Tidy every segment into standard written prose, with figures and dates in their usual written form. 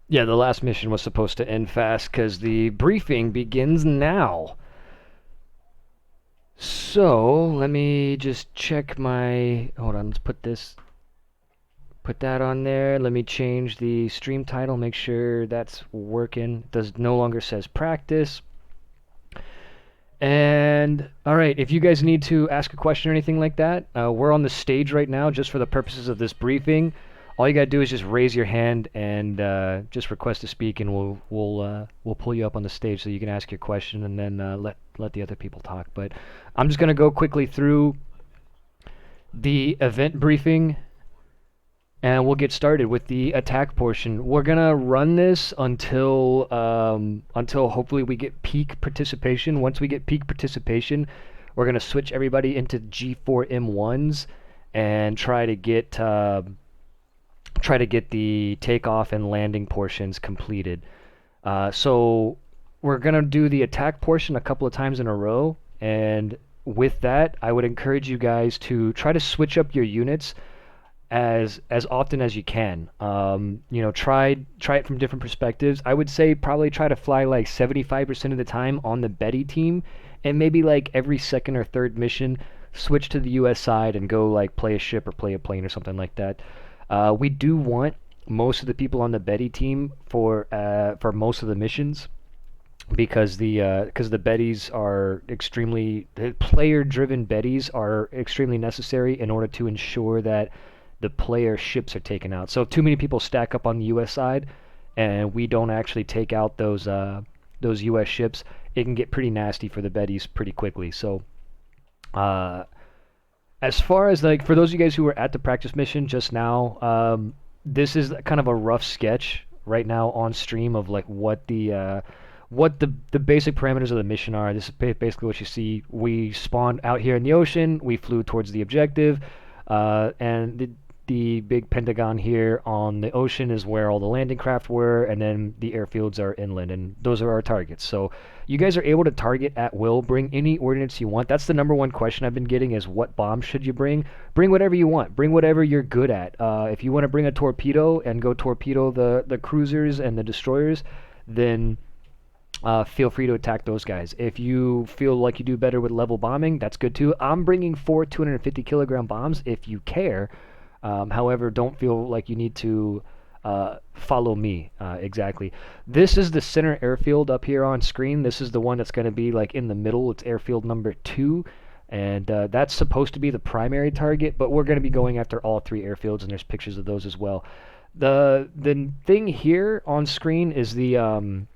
Yeah, the last mission was supposed to end fast because the briefing begins now. So let me just check my. Hold on, let's put that on there. Let me change the stream title, make sure that's working. It does no longer says practice. And all right, if you guys need to ask a question or anything like that, we're on the stage right now just for the purposes of this briefing. All you gotta do is just raise your hand and just request to speak, and we'll pull you up on the stage so you can ask your question, and then let the other people talk. But I'm just gonna go quickly through the event briefing, and we'll get started with the attack portion. We're gonna run this until hopefully we get peak participation. Once we get peak participation, we're gonna switch everybody into G4M1s and try to get the takeoff and landing portions completed. So we're gonna do the attack portion a couple of times in a row, and with that, I would encourage you guys to try to switch up your units as often as you can. Try it from different perspectives. I would say probably try to fly like 75% of the time on the Betty team, and maybe like every second or third mission, switch to the U.S. side and go like play a ship or play a plane or something like that. We do want most of the people on the Betty team for most of the missions because the Bettys are extremely the player-driven Bettys are extremely necessary in order to ensure that the player ships are taken out. So if too many people stack up on the U.S. side, and we don't actually take out those U.S. ships, it can get pretty nasty for the Bettys pretty quickly. So, uh, as far as like for those of you guys who were at the practice mission just now, this is kind of a rough sketch right now on stream of like what the basic parameters of the mission are. This is basically what you see. We spawned out here in the ocean. We flew towards the objective, and the big pentagon here on the ocean is where all the landing craft were, and then the airfields are inland, and those are our targets. So you guys are able to target at will. Bring any ordnance you want. That's the number one question I've been getting is what bombs should you bring? Bring whatever you want. Bring whatever you're good at. If you want to bring a torpedo and go torpedo the cruisers and the destroyers, then feel free to attack those guys. If you feel like you do better with level bombing, that's good too. I'm bringing 4 250 kilogram bombs if you care. However, don't feel like you need to follow me exactly. This is the center airfield up here on screen. This is the one that's going to be like in the middle. It's airfield number 2. And that's supposed to be the primary target, but we're going to be going after all 3 airfields, and there's pictures of those as well. The thing here on screen is an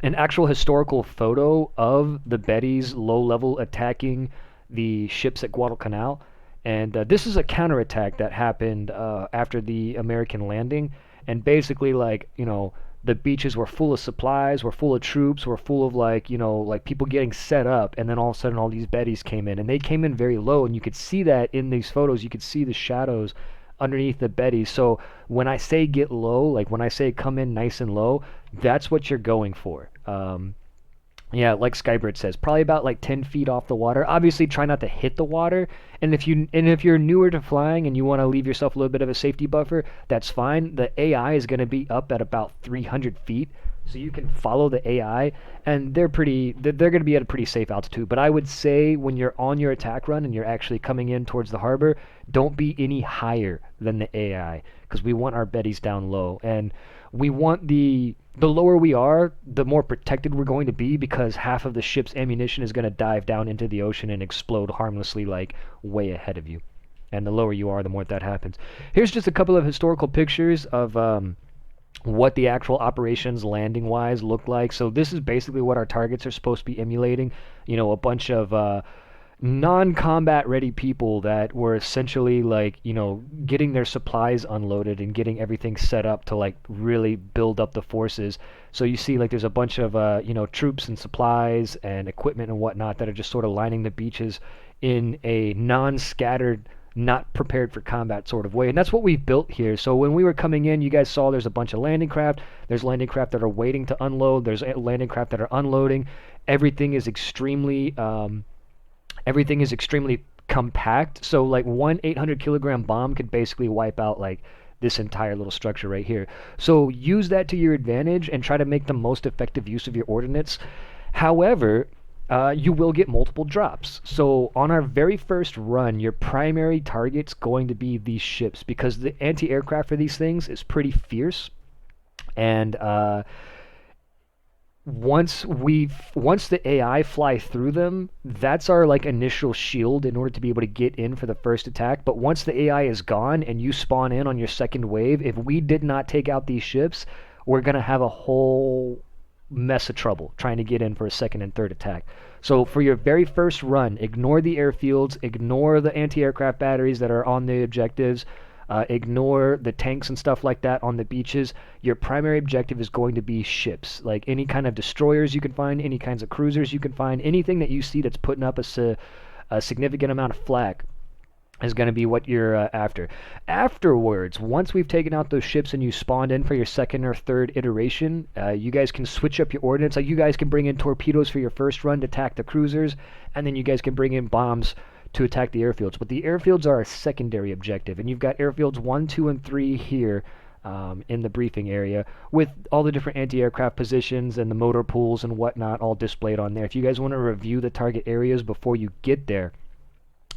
actual historical photo of the Bettys low level attacking the ships at Guadalcanal. And this is a counterattack that happened after the American landing. And basically, like, the beaches were full of supplies, were full of troops, were full of, like, like people getting set up. And then all of a sudden, all these Bettys came in. And they came in very low. And you could see that in these photos. You could see the shadows underneath the Bettys. So when I say get low, like when I say come in nice and low, that's what you're going for. Yeah, like Skybird says, probably about like 10 feet off the water. Obviously, try not to hit the water. And if you're newer to flying and you want to leave yourself a little bit of a safety buffer, that's fine. The AI is going to be up at about 300 feet, so you can follow the AI, and they're going to be at a pretty safe altitude. But I would say when you're on your attack run and you're actually coming in towards the harbor, don't be any higher than the AI because we want our Bettys down low, and we want the lower we are, the more protected we're going to be because half of the ship's ammunition is going to dive down into the ocean and explode harmlessly like way ahead of you. And the lower you are, the more that happens. Here's just a couple of historical pictures of what the actual operations landing wise look like. So this is basically what our targets are supposed to be emulating. A bunch of non-combat ready people that were essentially like getting their supplies unloaded and getting everything set up to like really build up the forces. So you see like there's a bunch of troops and supplies and equipment and whatnot that are just sort of lining the beaches in a non-scattered, not prepared for combat sort of way. And that's what we've built here. So when we were coming in, you guys saw there's a bunch of landing craft. There's landing craft that are waiting to unload. There's landing craft that are unloading. Everything is extremely compact. So like one 800 kilogram bomb could basically wipe out like this entire little structure right here. So use that to your advantage and try to make the most effective use of your ordnance. However, you will get multiple drops. So on our very first run, your primary target's going to be these ships because the anti-aircraft for these things is pretty fierce. And once the AI fly through them, that's our like initial shield in order to be able to get in for the first attack. But once the AI is gone and you spawn in on your second wave, if we did not take out these ships, we're gonna have a whole mess of trouble trying to get in for a second and third attack. So for your very first run, ignore the airfields, ignore the anti-aircraft batteries that are on the objectives, ignore the tanks and stuff like that on the beaches. Your primary objective is going to be ships, like any kind of destroyers you can find, any kinds of cruisers you can find, anything that you see that's putting up a significant amount of flak is going to be what you're after. Afterwards, once we've taken out those ships and you spawned in for your second or third iteration, you guys can switch up your ordnance. Like you guys can bring in torpedoes for your first run to attack the cruisers, and then you guys can bring in bombs to attack the airfields. But the airfields are a secondary objective, and you've got airfields 1, 2, and 3 here in the briefing area with all the different anti-aircraft positions and the motor pools and whatnot all displayed on there. If you guys want to review the target areas before you get there,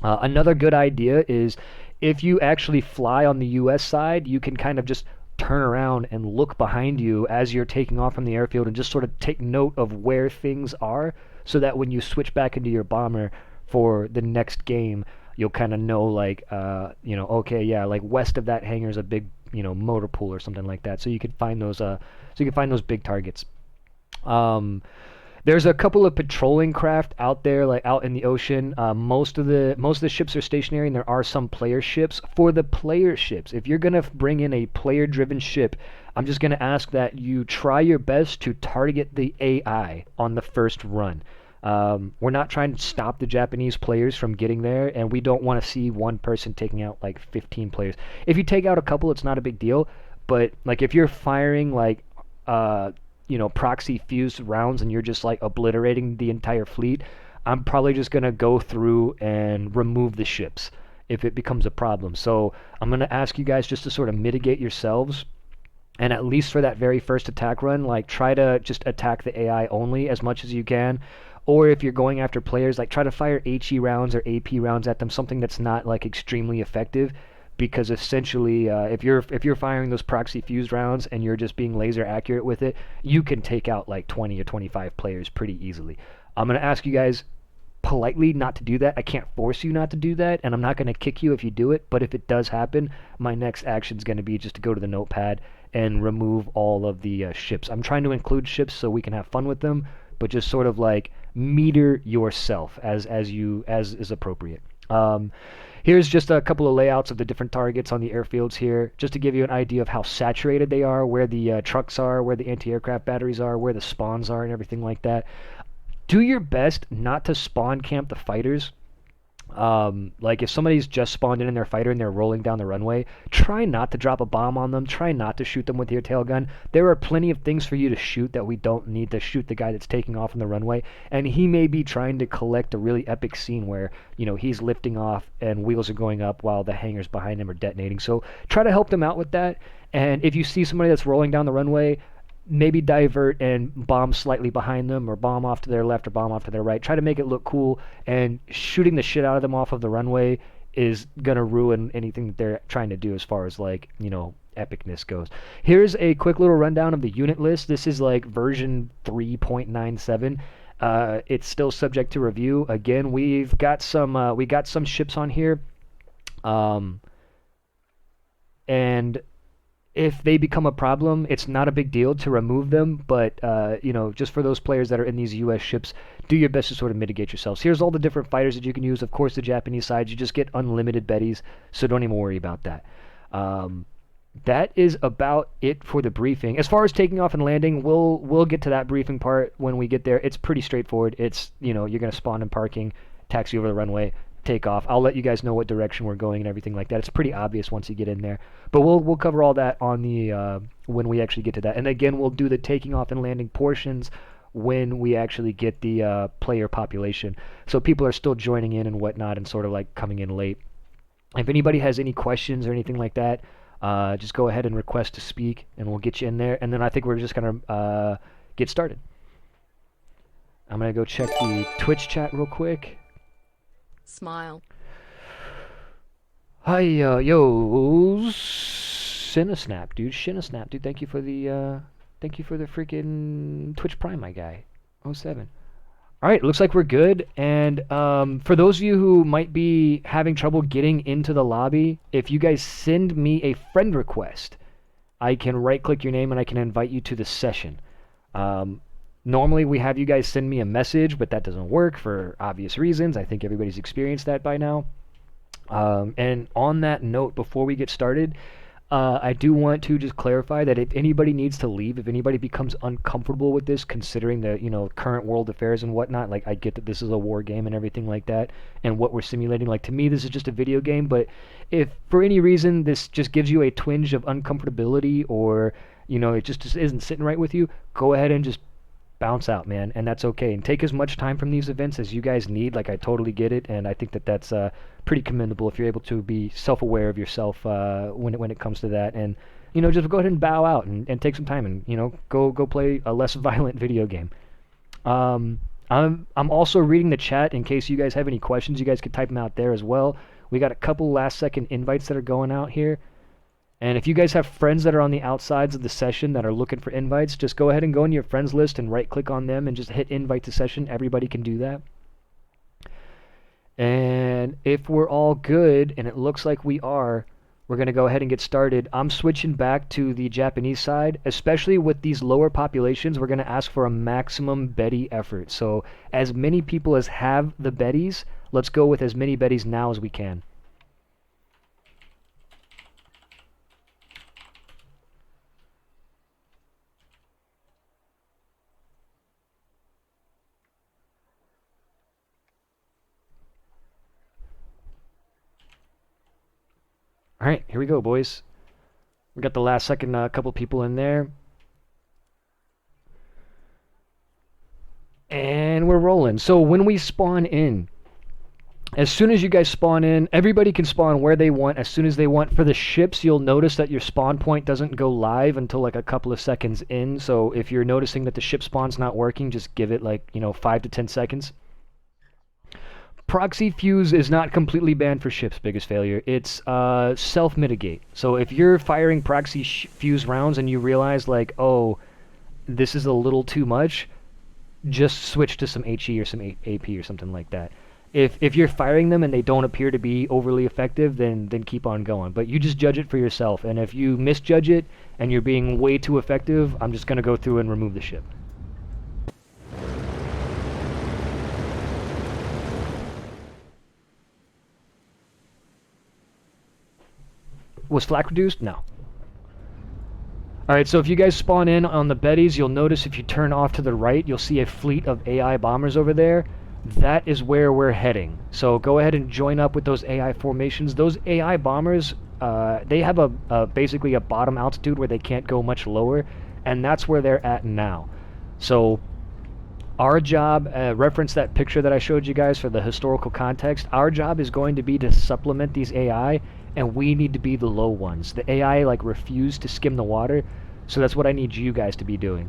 another good idea is if you actually fly on the US side, you can kind of just turn around and look behind you as you're taking off from the airfield and just sort of take note of where things are so that when you switch back into your bomber for the next game, you'll kind of know like, okay, yeah, like west of that hangar is a big, motor pool or something like that. So you can find those, big targets. There's a couple of patrolling craft out there, like out in the ocean. Most of the ships are stationary, and there are some player ships. For the player ships, if you're gonna bring in a player-driven ship, I'm just gonna ask that you try your best to target the AI on the first run. We're not trying to stop the Japanese players from getting there, and we don't want to see one person taking out like 15 players. If you take out a couple, it's not a big deal. But like if you're firing like proxy fused rounds and you're just like obliterating the entire fleet, I'm probably just going to go through and remove the ships if it becomes a problem. So I'm going to ask you guys just to sort of mitigate yourselves, and at least for that very first attack run, like try to just attack the AI only as much as you can. Or if you're going after players, like try to fire HE rounds or AP rounds at them, something that's not like extremely effective. Because essentially, if you're firing those proxy fused rounds and you're just being laser accurate with it, you can take out like 20 or 25 players pretty easily. I'm gonna ask you guys politely not to do that. I can't force you not to do that, and I'm not gonna kick you if you do it. But if it does happen, my next action is gonna be just to go to the notepad and remove all of the ships. I'm trying to include ships so we can have fun with them, but just sort of like meter yourself as is appropriate. Here's just a couple of layouts of the different targets on the airfields here, just to give you an idea of how saturated they are, where the trucks are, where the anti-aircraft batteries are, where the spawns are, and everything like that. Do your best not to spawn camp the fighters. Like if somebody's just spawned in their fighter and they're rolling down the runway, try not to drop a bomb on them. Try not to shoot them with your tail gun. There are plenty of things for you to shoot that we don't need to shoot the guy that's taking off on the runway, and he may be trying to collect a really epic scene where he's lifting off and wheels are going up while the hangars behind him are detonating. So try to help them out with that. And if you see somebody that's rolling down the runway, maybe divert and bomb slightly behind them, or bomb off to their left or bomb off to their right. Try to make it look cool, and shooting the shit out of them off of the runway is gonna ruin anything that they're trying to do as far as like epicness goes. Here's a quick little rundown of the unit list. This is like version 3.97. It's still subject to review. Again, we got some ships on here, and if they become a problem, it's not a big deal to remove them, but just for those players that are in these US ships, do your best to sort of mitigate yourselves. Here's all the different fighters that you can use. Of course, the Japanese side, you just get unlimited Bettys, so don't even worry about that. That is about it for the briefing. As far as taking off and landing, we'll get to that briefing part when we get there. It's pretty straightforward. It's you're going to spawn in parking, taxi over the runway, take off. I'll let you guys know what direction we're going and everything like that. It's pretty obvious once you get in there. But we'll cover all that on the when we actually get to that. And again, we'll do the taking off and landing portions when we actually get the player population. So people are still joining in and whatnot and sort of like coming in late. If anybody has any questions or anything like that, just go ahead and request to speak, and we'll get you in there. And then I think we're just going to get started. I'm going to go check the Twitch chat real quick. Smile. Hi, yo, Shinasnap, dude. Shinasnap, dude. Thank you for the freaking Twitch Prime, my guy. 07. All right, looks like we're good. And for those of you who might be having trouble getting into the lobby, if you guys send me a friend request, I can right-click your name and I can invite you to the session. Normally we have you guys send me a message, but that doesn't work for obvious reasons. I think everybody's experienced that by now. And on that note, before we get started, I do want to just clarify that if anybody needs to leave, if anybody becomes uncomfortable with this, considering the current world affairs and whatnot, like I get that this is a war game and everything like that, and what we're simulating, like to me this is just a video game, but if for any reason this just gives you a twinge of uncomfortability or it just isn't sitting right with you, go ahead and just bounce out, man, and that's okay. And take as much time from these events as you guys need. Like I totally get it, and I think that that's pretty commendable if you're able to be self-aware of yourself when it comes to that. And just go ahead and bow out and take some time and go play a less violent video game. I'm also reading the chat in case you guys have any questions. You guys could type them out there as well. We got a couple last-second invites that are going out here. And if you guys have friends that are on the outsides of the session that are looking for invites, just go ahead and go in your friends list and right-click on them and just hit invite to session. Everybody can do that. And if we're all good, and it looks like we are, we're going to go ahead and get started. I'm switching back to the Japanese side. Especially with these lower populations, we're going to ask for a maximum Betty effort. So as many people as have the Betties, let's go with as many Betties now as we can. All right, here we go, boys. We got the last second couple people in there. And we're rolling. So when we spawn in, as soon as you guys spawn in, everybody can spawn where they want, as soon as they want. For the ships, you'll notice that your spawn point doesn't go live until like a couple of seconds in. So if you're noticing that the ship spawn's not working, just give it like, 5 to 10 seconds. Proxy fuse is not completely banned for ships, biggest failure. It's self-mitigate. So if you're firing proxy fuse rounds and you realize like, oh, this is a little too much, just switch to some HE or some AP or something like that. If you're firing them and they don't appear to be overly effective, then keep on going. But you just judge it for yourself. And if you misjudge it and you're being way too effective, I'm just going to go through and remove the ship. Was flak reduced? No. Alright, so if you guys spawn in on the Bettys, you'll notice if you turn off to the right, you'll see a fleet of AI bombers over there. That is where we're heading. So go ahead and join up with those AI formations. Those AI bombers, they have basically a bottom altitude where they can't go much lower, and that's where they're at now. So our job, reference that picture that I showed you guys for the historical context, our job is going to be to supplement these AI, and we need to be the low ones. The AI refuse to skim the water, so that's what I need you guys to be doing.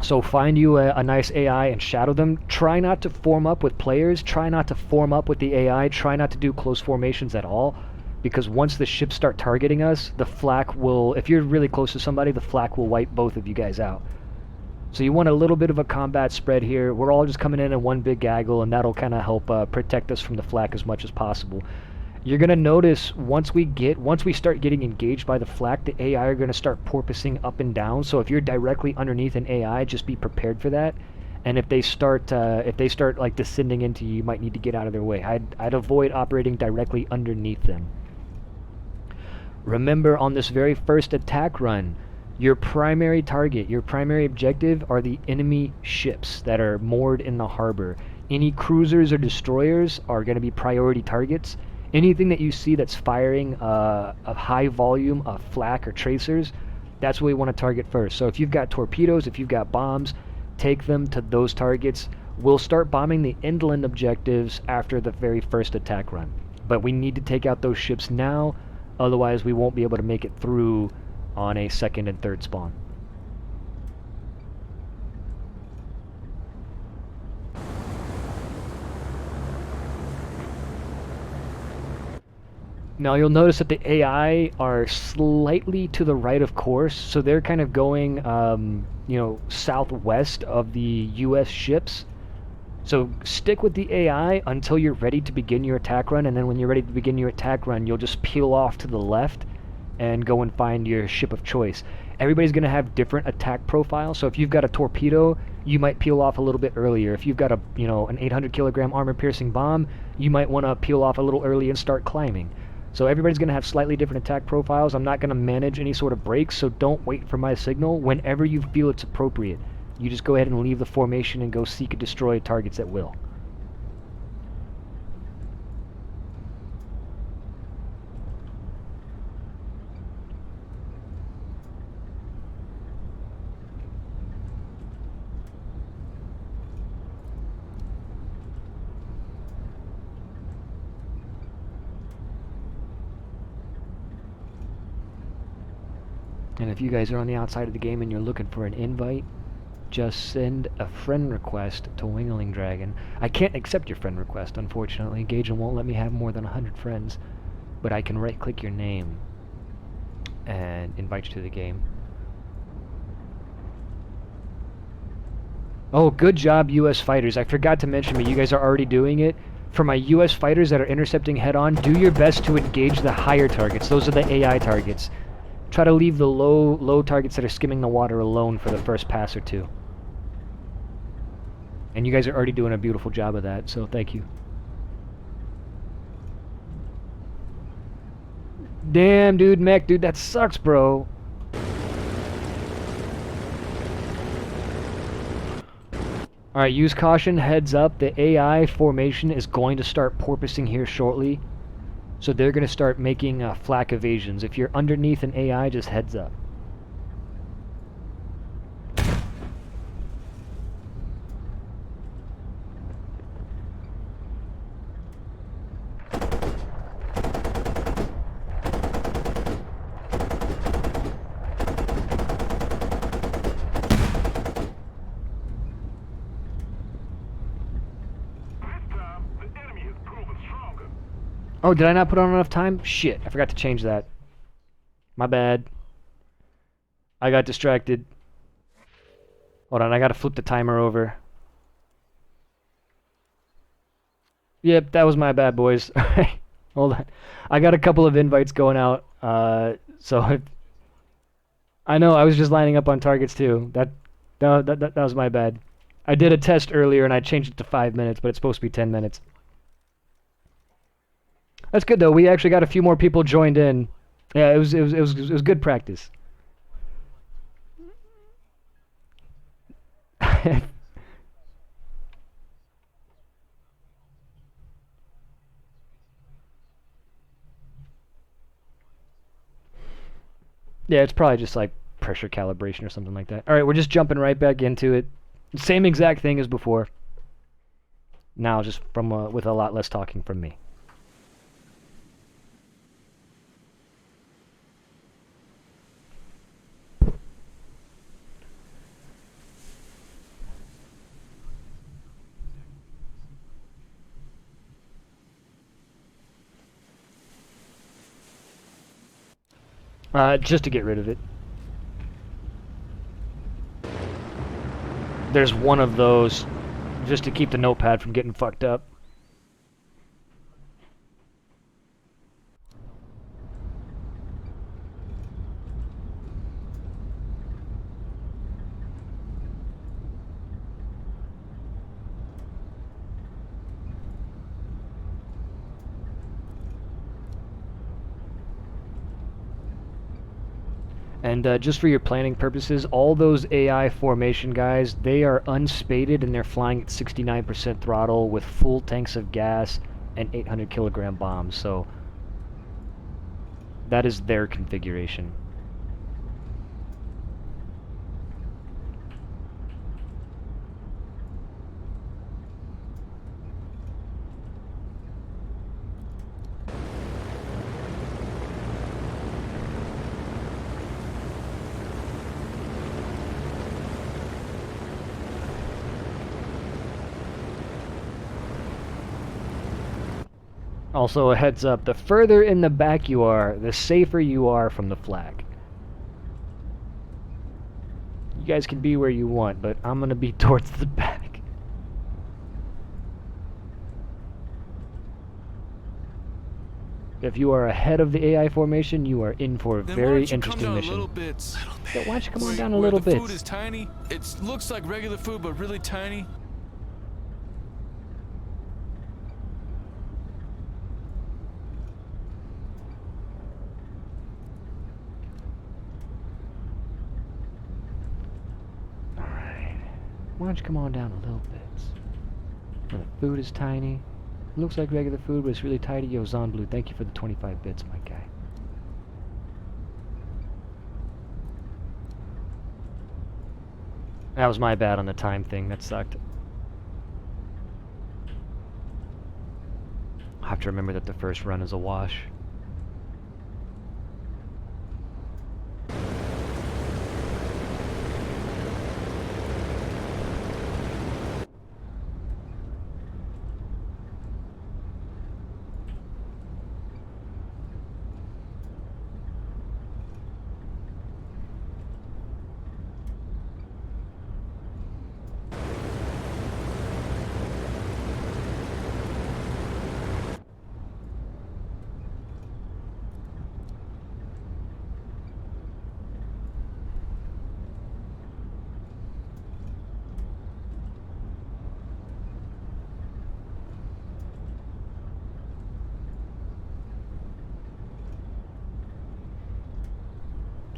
So find you a nice AI and shadow them. Try not to form up with players, try not to form up with the AI, try not to do close formations at all, because once the ships start targeting us, the flak will, if you're really close to somebody, the flak will wipe both of you guys out. So you want a little bit of a combat spread here. We're all just coming in one big gaggle, and that'll kind of help protect us from the flak as much as possible. You're going to notice once we start getting engaged by the flak, the AI are going to start porpoising up and down. So if you're directly underneath an AI, just be prepared for that. And if they start like descending into you, you might need to get out of their way. I'd avoid operating directly underneath them. Remember, on this very first attack run, your primary target, your primary objective are the enemy ships that are moored in the harbor. Any cruisers or destroyers are going to be priority targets. Anything that you see that's firing a high volume of flak or tracers, that's what we want to target first. So if you've got torpedoes, if you've got bombs, take them to those targets. We'll start bombing the inland objectives after the very first attack run. But we need to take out those ships now. Otherwise, we won't be able to make it through on a second and third spawn. Now you'll notice that the AI are slightly to the right of course, so they're kind of going, southwest of the U.S. ships. So stick with the AI until you're ready to begin your attack run, and then when you're ready to begin your attack run, you'll just peel off to the left and go and find your ship of choice. Everybody's going to have different attack profiles, so if you've got a torpedo, you might peel off a little bit earlier. If you've got an 800 kilogram armor-piercing bomb, you might want to peel off a little early and start climbing. So everybody's going to have slightly different attack profiles. I'm not going to manage any sort of breaks, so don't wait for my signal. Whenever you feel it's appropriate, you just go ahead and leave the formation and go seek and destroy targets at will. And if you guys are on the outside of the game and you're looking for an invite, just send a friend request to Wingling Dragon. I can't accept your friend request, unfortunately. Gaijin won't let me have more than 100 friends. But I can right-click your name and invite you to the game. Oh, good job, U.S. fighters. I forgot to mention, but you guys are already doing it. For my U.S. fighters that are intercepting head-on, do your best to engage the higher targets. Those are the AI targets. Try to leave the low targets that are skimming the water alone for the first pass or two. And you guys are already doing a beautiful job of that, so thank you. Damn, dude, mech, dude, that sucks, bro. Alright, use caution, heads up. The AI formation is going to start porpoising here shortly. So they're going to start making flak evasions. If you're underneath an AI, just heads up. Oh, did I not put on enough time? Shit, I forgot to change that. My bad. I got distracted. Hold on, I gotta flip the timer over. Yep, that was my bad, boys. Hold on. I got a couple of invites going out, so... I know, I was just lining up on targets, too. That was my bad. I did a test earlier, and I changed it to 5 minutes, but it's supposed to be 10 minutes. That's good though. We actually got a few more people joined in. Yeah, it was good practice. Yeah, it's probably just like pressure calibration or something like that. All right, we're just jumping right back into it. Same exact thing as before. Now just from with a lot less talking from me. Just to get rid of it. There's one of those, just to keep the notepad from getting fucked up. And just for your planning purposes, all those AI formation guys, they are unspaded and they're flying at 69% throttle with full tanks of gas and 800 kilogram bombs, so that is their configuration. Also, a heads up, the further in the back you are, the safer you are from the flak. You guys can be where you want, but I'm gonna be towards the back. If you are ahead of the AI formation, you are in for a very interesting mission. Yeah, why don't you come on down a little bit? The food is tiny. It looks like regular food, but really tiny. Alright. Why don't you come on down a little bit? Where the food is tiny. Looks like regular food, but it's really tidy. Yo, Zon Blue, thank you for the 25 bits, my guy. That was my bad on the time thing. That sucked. I have to remember that the first run is a wash.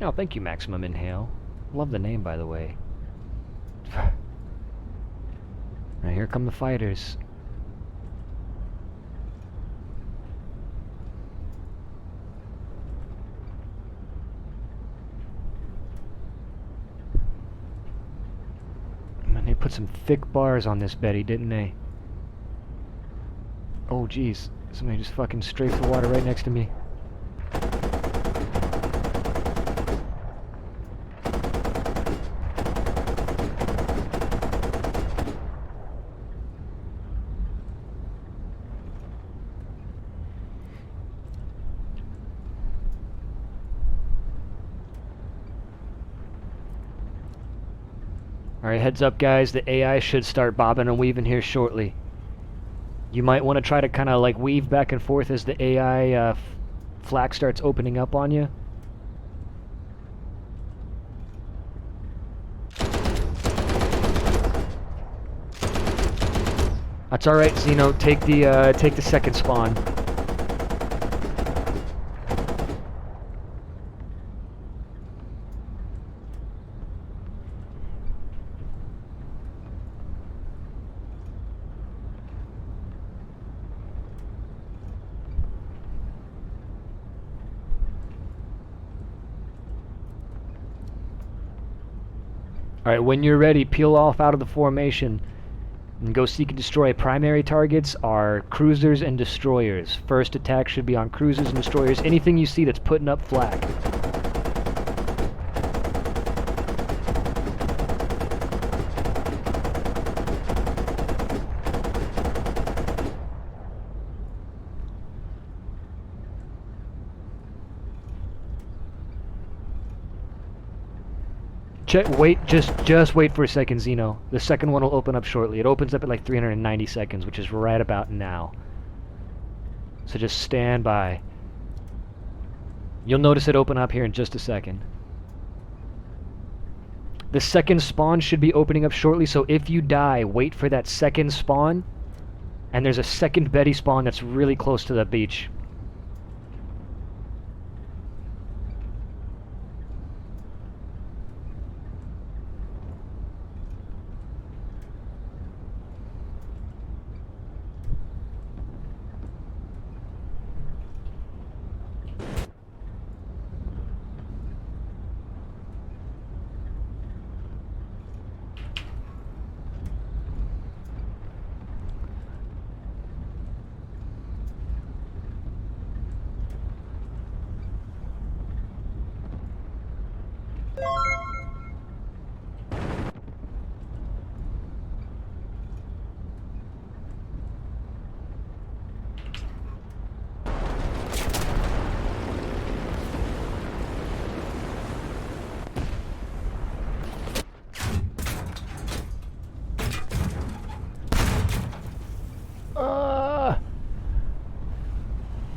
Oh, thank you, Maximum Inhale. Love the name, by the way. Now here come the fighters. Man, they put some thick bars on this Betty, didn't they? Oh, jeez. Somebody just fucking strafed the water right next to me. Alright, heads up guys, the AI should start bobbing and weaving here shortly. You might want to try to kind of like weave back and forth as the AI flak starts opening up on you. That's alright, Zeno, take the second spawn. Alright, when you're ready, peel off out of the formation and go seek and destroy. Primary targets are cruisers and destroyers. First attack should be on cruisers and destroyers. Anything you see that's putting up flak. Just wait for a second, Zeno. The second one will open up shortly. It opens up at like 390 seconds, which is right about now. So just stand by. You'll notice it open up here in just a second. The second spawn should be opening up shortly, so if you die, wait for that second spawn. And there's a second Betty spawn that's really close to the beach.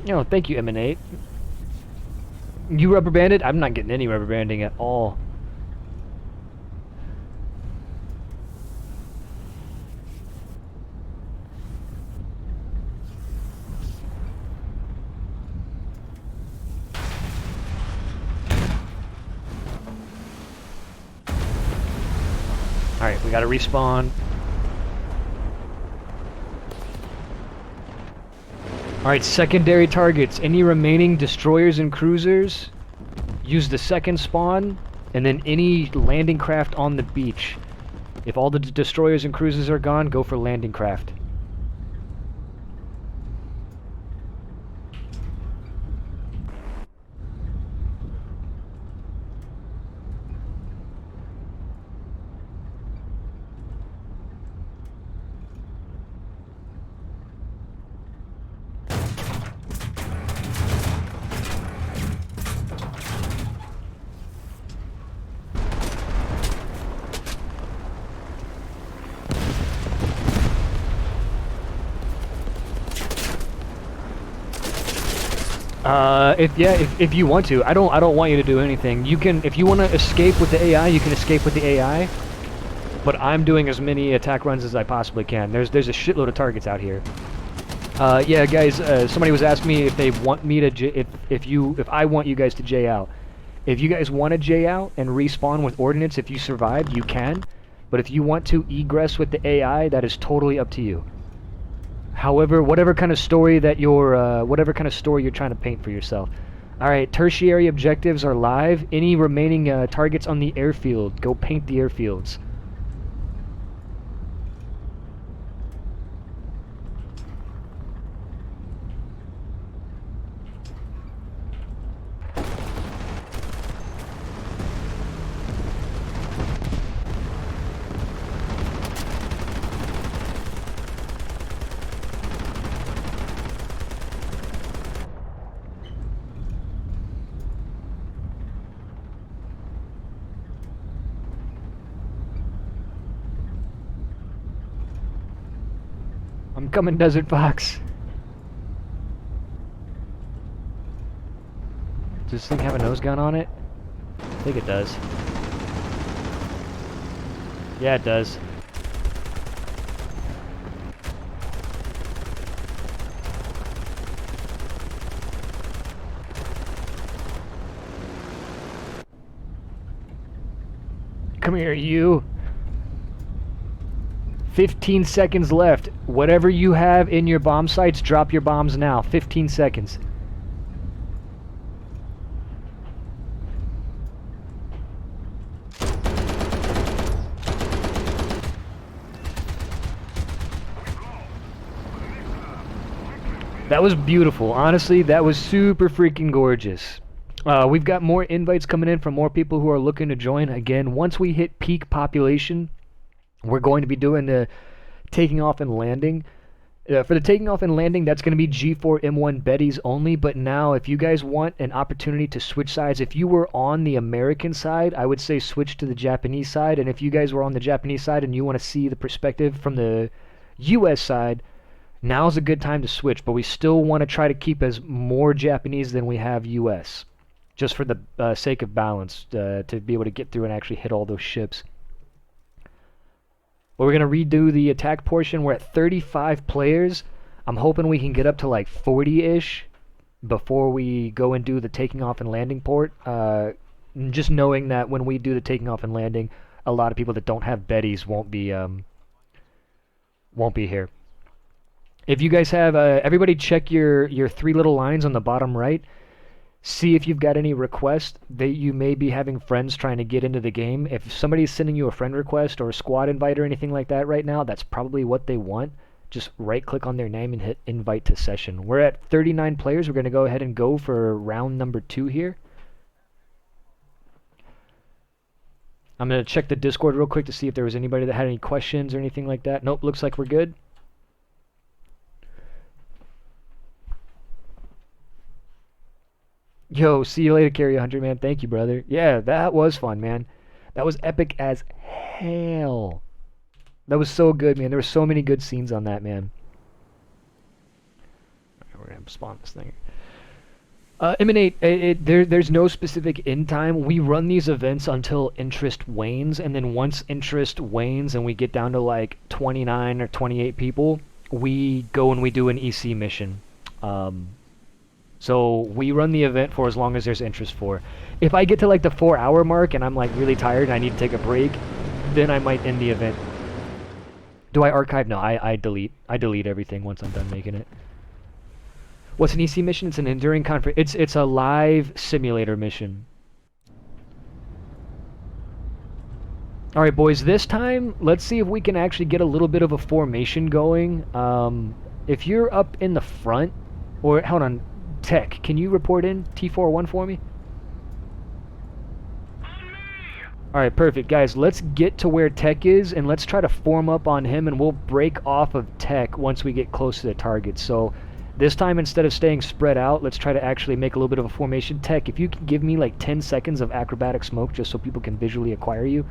You know, thank you, Emanate. You rubber banded? I'm not getting any rubber banding at all. Alright, we gotta respawn. Alright, secondary targets. Any remaining destroyers and cruisers, use the second spawn, and then any landing craft on the beach. If all the destroyers and cruisers are gone, go for landing craft. If you want to, I don't want you to do anything. You can, if you want to escape with the AI, you can escape with the AI. But I'm doing as many attack runs as I possibly can. There's a shitload of targets out here. Yeah, guys. Somebody was asking me if they want me to if I want you guys to J out. If you guys want to J out and respawn with ordnance, if you survived, you can. But if you want to egress with the AI, that is totally up to you. However, whatever kind of story that whatever kind of story you're trying to paint for yourself. All right, tertiary objectives are live. Any remaining targets on the airfield, go paint the airfields. I'm coming, Desert Fox. Does this thing have a nose gun on it? I think it does. Yeah, it does. Come here, you. 15 seconds left. Whatever you have in your bomb sites, drop your bombs now. 15 seconds. That was beautiful. Honestly, that was super freaking gorgeous. We've got more invites coming in from more people who are looking to join. Again, once we hit peak population, we're going to be doing the taking off and landing. For the taking off and landing, that's going to be G4M1 Betties only. But now, if you guys want an opportunity to switch sides, if you were on the American side, I would say switch to the Japanese side. And if you guys were on the Japanese side and you want to see the perspective from the US side, now's a good time to switch. But we still want to try to keep as more Japanese than we have US, just for the sake of balance, to be able to get through and actually hit all those ships. But we're going to redo the attack portion. We're at 35 players. I'm hoping we can get up to like 40-ish before we go and do the taking off and landing port. Just knowing that when we do the taking off and landing, a lot of people that don't have Betties won't be here. If you guys have, everybody check your three little lines on the bottom right. See if you've got any requests that you may be having friends trying to get into the game. If somebody's sending you a friend request or a squad invite or anything like that right now, that's probably what they want. Just right-click on their name and hit invite to session. We're at 39 players. We're going to go ahead and go for round number 2 here. I'm going to check the Discord real quick to see if there was anybody that had any questions or anything like that. Nope, looks like we're good. Yo, see you later, Carry 100, man. Thank you, brother. Yeah, that was fun, man. That was epic as hell. That was so good, man. There were so many good scenes on that, man. we're gonna spawn this thing. Emanate, there's no specific end time. We run these events until interest wanes, and then once interest wanes and we get down to like 29 or 28 people, we go and we do an EC mission. So we run the event for as long as there's interest for. If I get to like the 4-hour mark and I'm like really tired and I need to take a break, then I might end the event. Do I archive? No, I delete. I delete everything once I'm done making it. What's an EC mission? It's an enduring conference. It's a live simulator mission. All right, boys. This time, let's see if we can actually get a little bit of a formation going. If you're up in the front, or hold on, Tech, can you report in T4M1 for me? All right, perfect, guys. Let's get to where Tech is, and let's try to form up on him, and we'll break off of Tech once we get close to the target. So. This time, instead of staying spread out, let's try to actually make a little bit of a formation. Tech, if you can give me like 10 seconds of acrobatic smoke just so people can visually acquire you.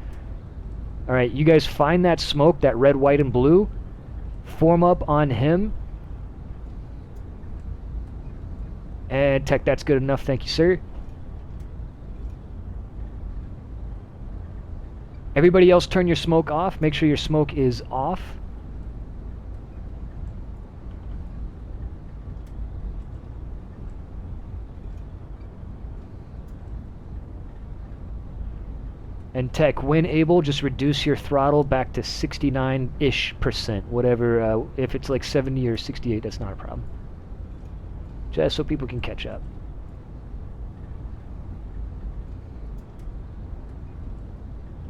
Alright, you guys find that smoke, that red, white, and blue. Form up on him. And Tech, that's good enough. Thank you, sir. Everybody else turn your smoke off. Make sure your smoke is off. And Tech, when able, just reduce your throttle back to 69-ish%. Whatever, if it's like 70 or 68, that's not a problem. Just so people can catch up.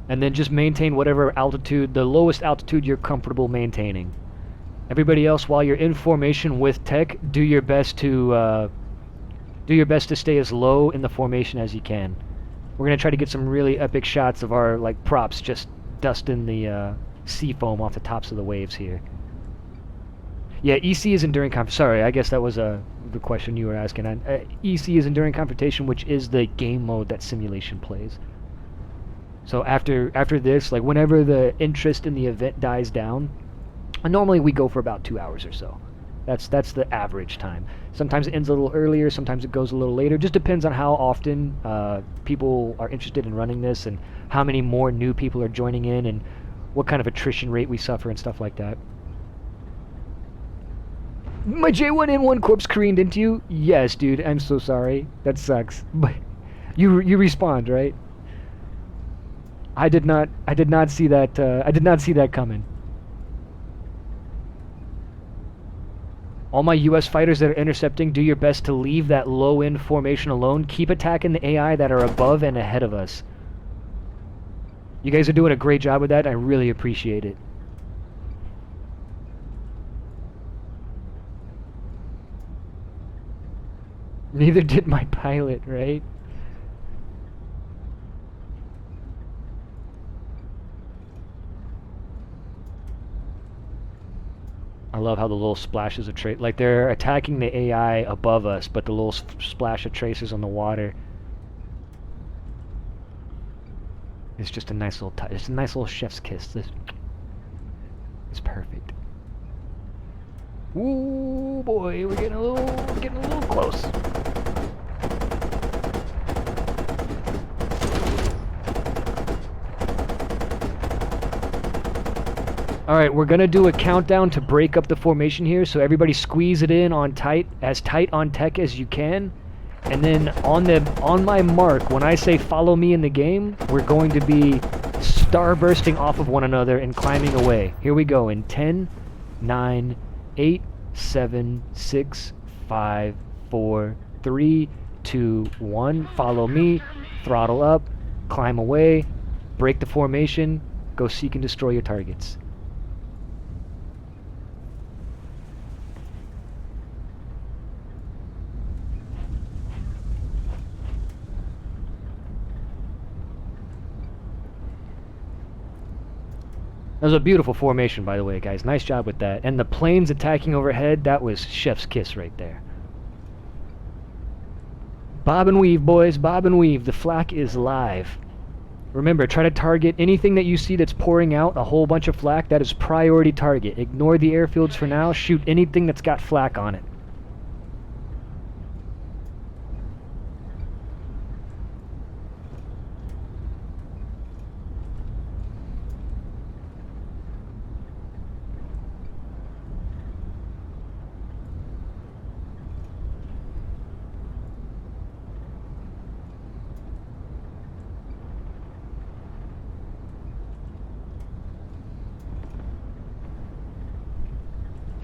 And then just maintain whatever altitude, the lowest altitude you're comfortable maintaining. Everybody else, while you're in formation with Tech, do your best to stay as low in the formation as you can. We're going to try to get some really epic shots of our like props just dusting the sea foam off the tops of the waves here. Yeah, EC is Enduring Confrontation. Sorry, I guess that was the question you were asking. EC is Enduring Confrontation, which is the game mode that simulation plays. So after this, like whenever the interest in the event dies down, normally we go for about 2 hours or so. That's the average time. Sometimes it ends a little earlier, sometimes it goes a little later. Just depends on how often people are interested in running this and how many more new people are joining in and what kind of attrition rate we suffer and stuff like that. My J4M1 corpse careened into you? Yes, dude, I'm so sorry. That sucks. But you respawned, right? I did not see that I did not see that coming. All my US fighters that are intercepting, do your best to leave that low-end formation alone. Keep attacking the AI that are above and ahead of us. You guys are doing a great job with that. I really appreciate it. Neither did my pilot, right? I love how the little splashes of trace, like they're attacking the AI above us, but the little splash of traces on the water. It's just a nice little it's a nice little chef's kiss. This is perfect. Ooh boy, we're getting a little close. Alright, we're gonna do a countdown to break up the formation here, so everybody squeeze it in on tight on Tech as you can. And then on my mark, when I say follow me in the game, we're going to be starbursting off of one another and climbing away. Here we go in 10, 9, 8, 7, 6, 5, 4, 3, 2, 1. Follow me, throttle up, climb away, break the formation, go seek and destroy your targets. That was a beautiful formation, by the way, guys. Nice job with that. And the planes attacking overhead, that was chef's kiss right there. Bob and weave, boys. Bob and weave. The flak is live. Remember, try to target anything that you see that's pouring out a whole bunch of flak. That is priority target. Ignore the airfields for now. Shoot anything that's got flak on it.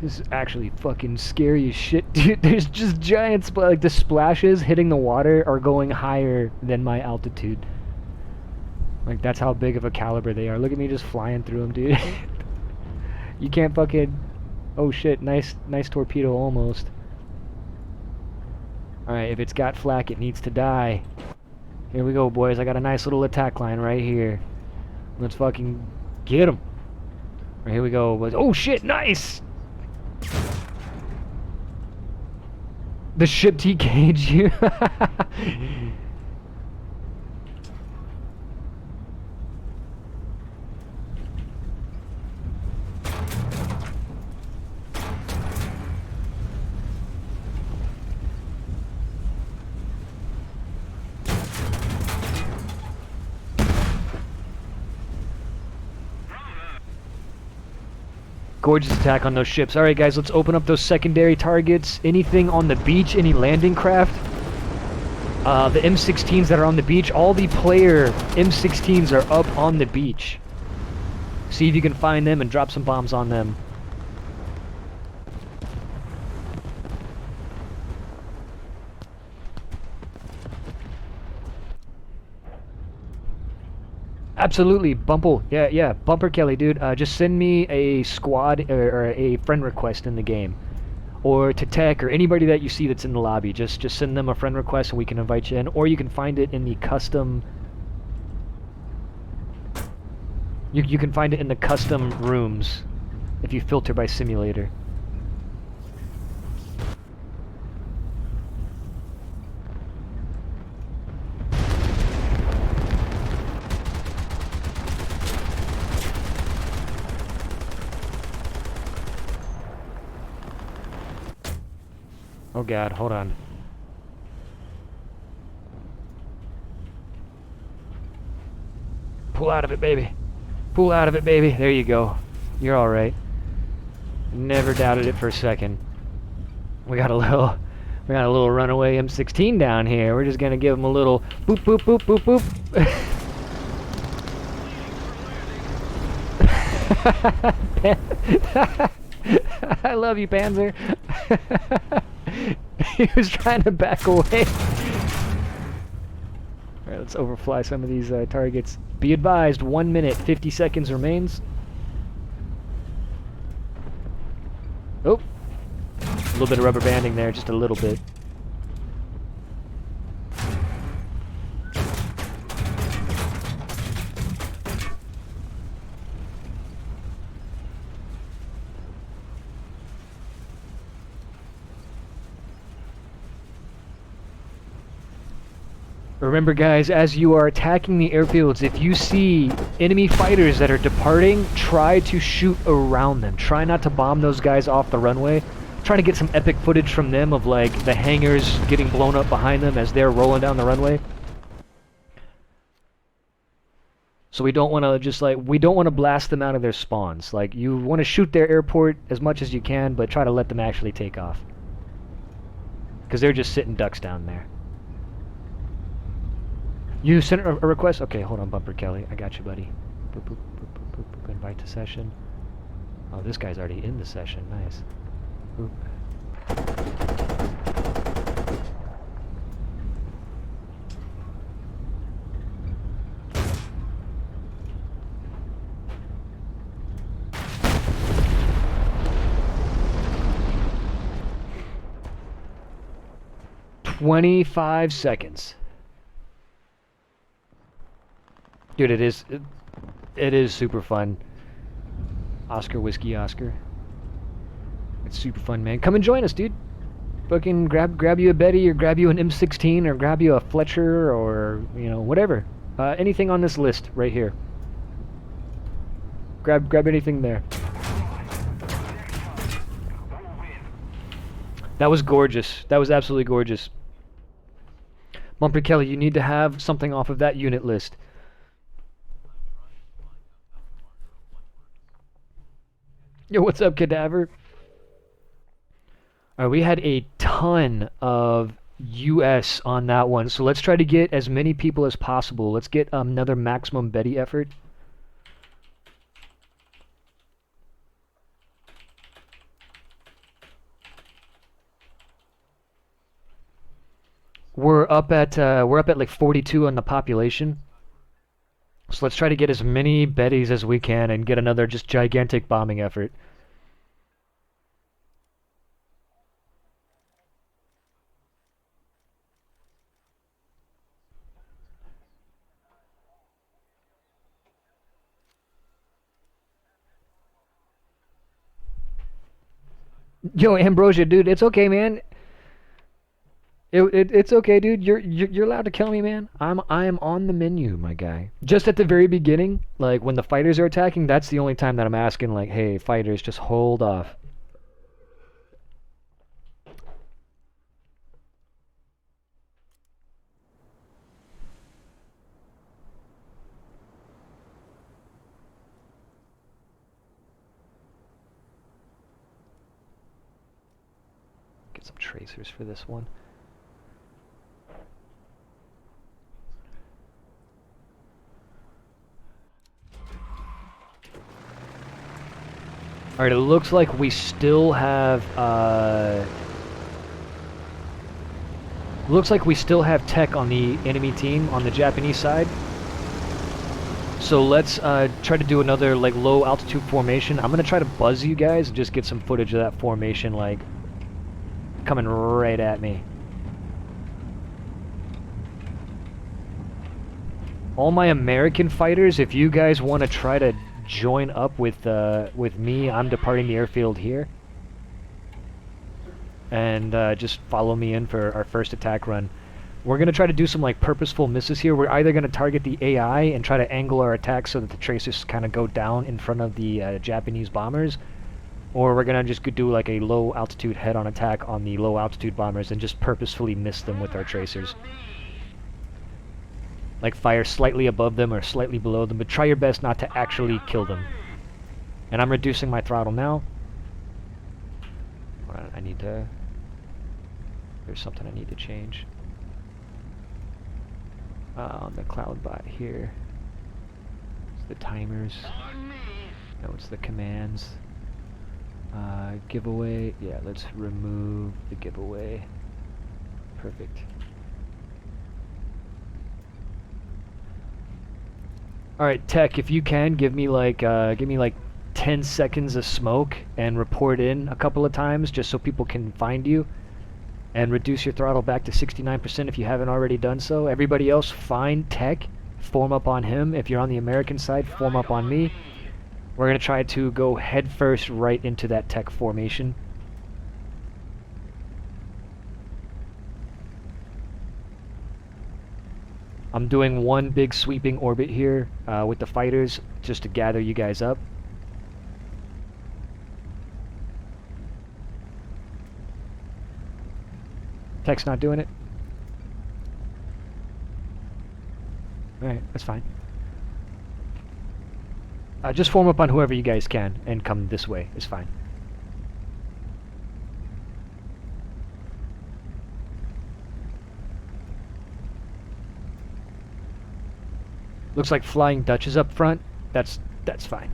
This is actually fucking scary as shit, dude. There's just giant, like the splashes hitting the water are going higher than my altitude. Like that's how big of a caliber they are. Look at me just flying through them, dude. You can't fucking... Oh shit, nice torpedo almost. Alright, if it's got flak, it needs to die. Here we go, boys. I got a nice little attack line right here. Let's fucking get him. Right, here we go, boys. Oh shit, nice! The ship TK'd you. Gorgeous attack on those ships. Alright guys, let's open up those secondary targets. Anything on the beach, any landing craft. The M16s that are on the beach, all the player M16s are up on the beach. See if you can find them and drop some bombs on them. Absolutely, Bumple. Yeah, Bumper Kelly, dude. Just send me a squad or a friend request in the game, or to Tech or anybody that you see that's in the lobby. Just send them a friend request and we can invite you in, or you can find it in the custom. You can find it in the custom rooms if you filter by simulator. Oh god, hold on. Pull out of it, baby. Pull out of it, baby. There you go. You're alright. Never doubted it for a second. We got a little runaway M16 down here. We're just gonna give him a little boop boop boop boop boop. I love you, Panzer. He was trying to back away. Alright, let's overfly some of these targets. Be advised, 1 minute, 50 seconds remains. Oh. A little bit of rubber banding there, just a little bit. Remember guys, as you are attacking the airfields, if you see enemy fighters that are departing, try to shoot around them. Try not to bomb those guys off the runway. Try to get some epic footage from them of like the hangars getting blown up behind them as they're rolling down the runway. So we don't want to just like, we don't want to blast them out of their spawns. Like you want to shoot their airport as much as you can, but try to let them actually take off. Because they're just sitting ducks down there. You sent a request? Okay, hold on, Bumper Kelly. I got you, buddy. Boop, boop, boop, boop, boop, boop. Invite to session. Oh, this guy's already in the session. Nice. Boop. 25 seconds. Dude, it is super fun. Oscar Whiskey Oscar. It's super fun, man. Come and join us, dude. Fucking grab you a Betty or grab you an M16 or grab you a Fletcher or, you know, whatever. Anything on this list right here. Grab anything there. That was gorgeous. That was absolutely gorgeous. Bumper Kelly, you need to have something off of that unit list. Yo, what's up, Cadaver? Alright, we had a ton of US on that one, so let's try to get as many people as possible. Let's get another maximum Betty effort. we're up at like 42 on the population. So let's try to get as many Bettys as we can and get another just gigantic bombing effort. Yo, Ambrosia, dude, it's okay, man. It's okay, dude. You're allowed to kill me, man. I am on the menu, my guy. Just at the very beginning, like when the fighters are attacking, that's the only time that I'm asking, like, hey, fighters, just hold off. Get some tracers for this one. Alright, it looks like we still have, looks like we still have tech on the enemy team on the Japanese side. So let's try to do another like low altitude formation. I'm gonna try to buzz you guys and just get some footage of that formation like coming right at me. All my American fighters, if you guys want to try to join up with me, I'm departing the airfield here. And just follow me in for our first attack run. We're going to try to do some like purposeful misses here. We're either going to target the AI and try to angle our attack so that the tracers kind of go down in front of the Japanese bombers, or we're going to just do like a low altitude head-on attack on the low altitude bombers and just purposefully miss them with our tracers. Like fire slightly above them or slightly below them, but try your best not to actually kill them. And I'm reducing my throttle now. I need to... There's something I need to change. On the cloud bot here. It's the timers. No, it's the commands. Giveaway. Yeah, let's remove the giveaway. Perfect. Alright, Tech, if you can, give me like 10 seconds of smoke and report in a couple of times just so people can find you. And reduce your throttle back to 69% if you haven't already done so. Everybody else, find Tech, form up on him. If you're on the American side, form up on me. We're going to try to go headfirst right into that Tech formation. I'm doing one big sweeping orbit here with the fighters just to gather you guys up. Tech's not doing it? Alright, that's fine. Just form up on whoever you guys can and come this way. It's fine. Looks like Flying Dutch is up front. That's fine.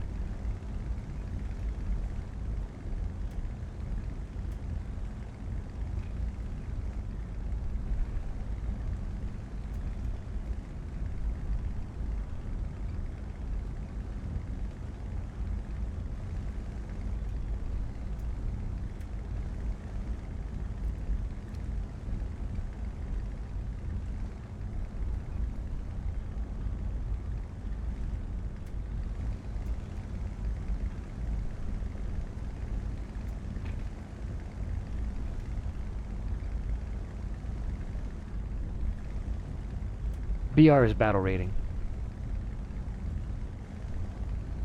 BR is battle rating.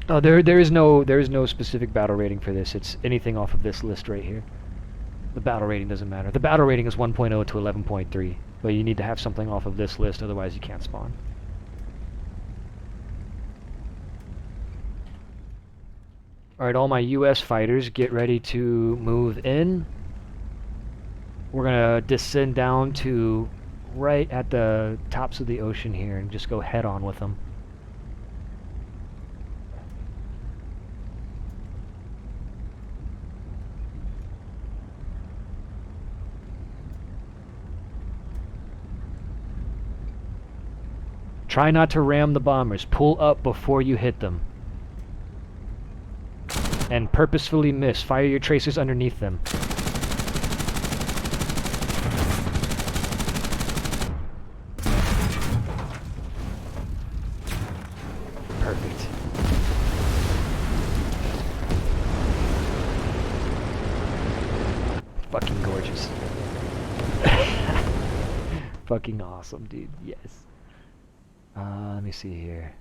Oh, there is no specific battle rating for this. It's anything off of this list right here. The battle rating doesn't matter. The battle rating is 1.0 to 11.3, but you need to have something off of this list, otherwise you can't spawn. Alright, all my US fighters, get ready to move in. We're gonna descend down to right at the tops of the ocean here and just go head on with them. Try not to ram the bombers. Pull up before you hit them. And purposefully miss. Fire your tracers underneath them. Perfect. Fucking gorgeous. Fucking awesome, dude. Yes. Let me see here.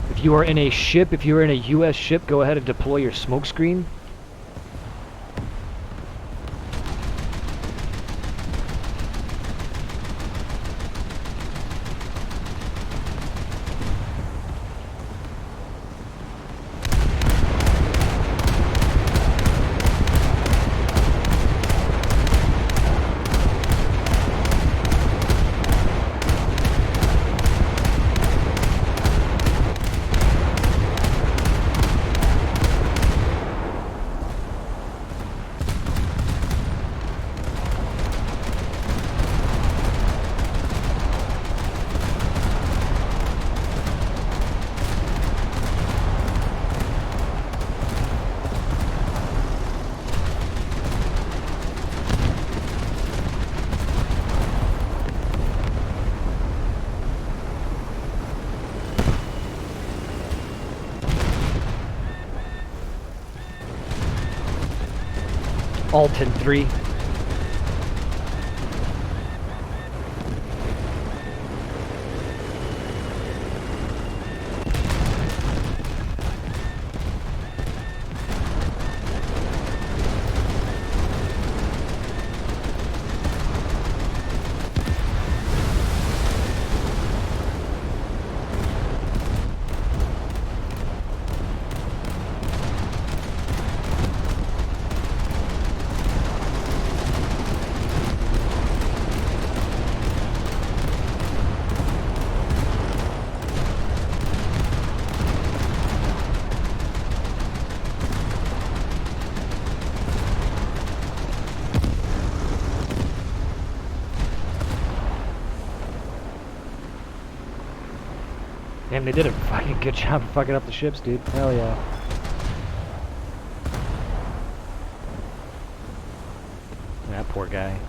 If you are in a ship, if you are in a US ship, go ahead and deploy your smoke screen. Alton 3. Damn, they did a fucking good job of fucking up the ships, dude. Hell yeah. That poor guy.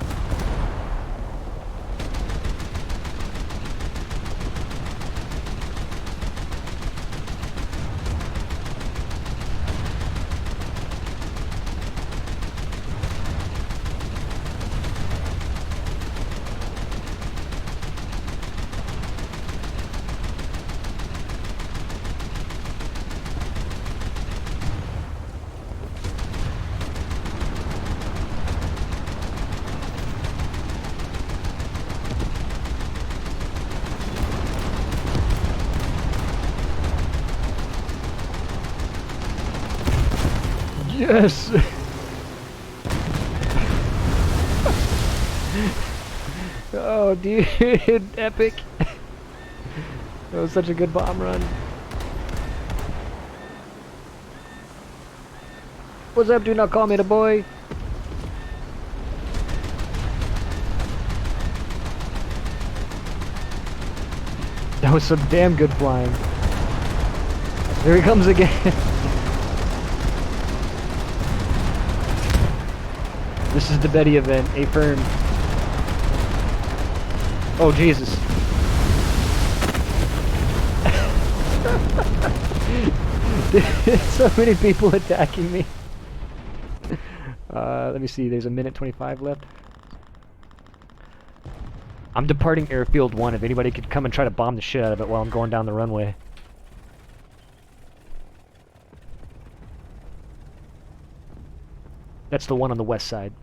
Yes! Oh, dude, epic. That was such a good bomb run. What's up, do not call me the boy? That was some damn good flying. There he comes again. This is the Betty event, a firm. Oh, Jesus. So many people attacking me. Let me see, there's a minute 25 left. I'm departing Airfield 1. If anybody could come and try to bomb the shit out of it while I'm going down the runway. That's the one on the west side.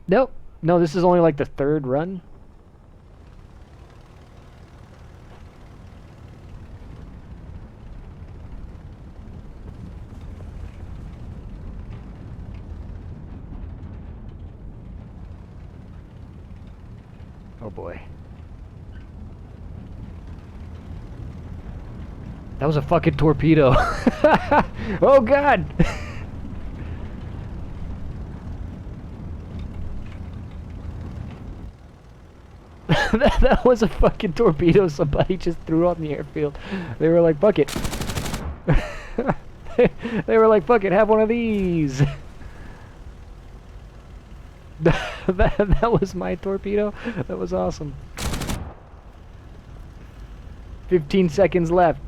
Nope. No, this is only like the third run. Oh boy. That was a fucking torpedo. Oh god! That was a fucking torpedo somebody just threw on the airfield. They were like, fuck it. They were like, fuck it, have one of these. That was my torpedo. That was awesome. 15 seconds left.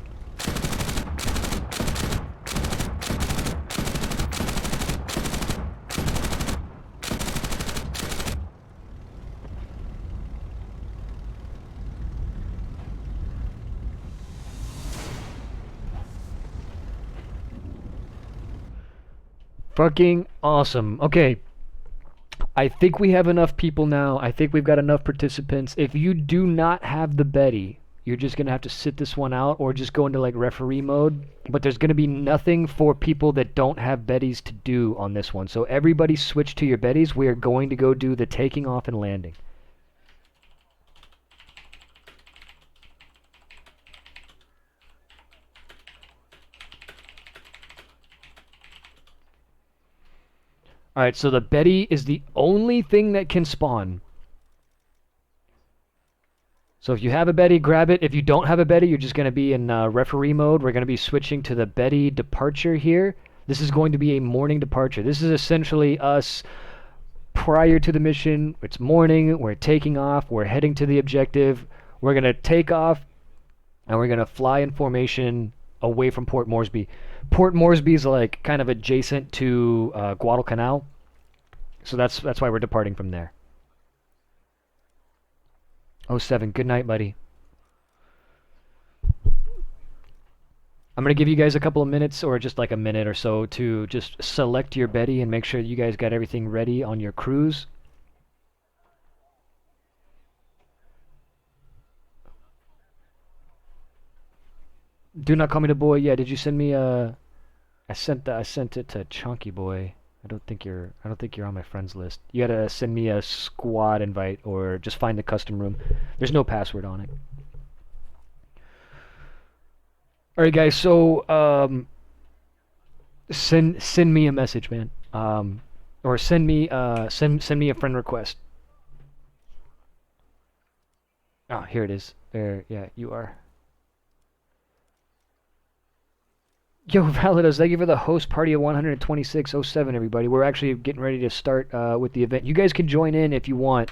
Fucking awesome. Okay. I think we have enough people now. I think we've got enough participants. If you do not have the Betty, you're just going to have to sit this one out or just go into like referee mode. But there's going to be nothing for people that don't have Betties to do on this one. So everybody switch to your Betties. We are going to go do the taking off and landing. Alright, so the Betty is the only thing that can spawn. So if you have a Betty, grab it. If you don't have a Betty, you're just going to be in referee mode. We're going to be switching to the Betty departure here. This is going to be a morning departure. This is essentially us prior to the mission. It's morning. We're taking off. We're heading to the objective. We're going to take off, and we're going to fly in formation away from Port Moresby. Port Moresby is like kind of adjacent to Guadalcanal, so that's why we're departing from there. 07, good night, buddy. I'm going to give you guys a couple of minutes, or just like a minute or so, to just select your Betty and make sure you guys got everything ready on your cruise. Do not call me the boy. Yeah, did you send me a... I sent it to Chunky Boy. I don't think you're on my friends list. You gotta send me a squad invite or just find the custom room. There's no password on it. All right, guys. So send me a message, man. Or send me a friend request. Oh, here it is. There, yeah, you are. Yo, Validos, thank you for the host party of 126.07, everybody. We're actually getting ready to start with the event. You guys can join in if you want.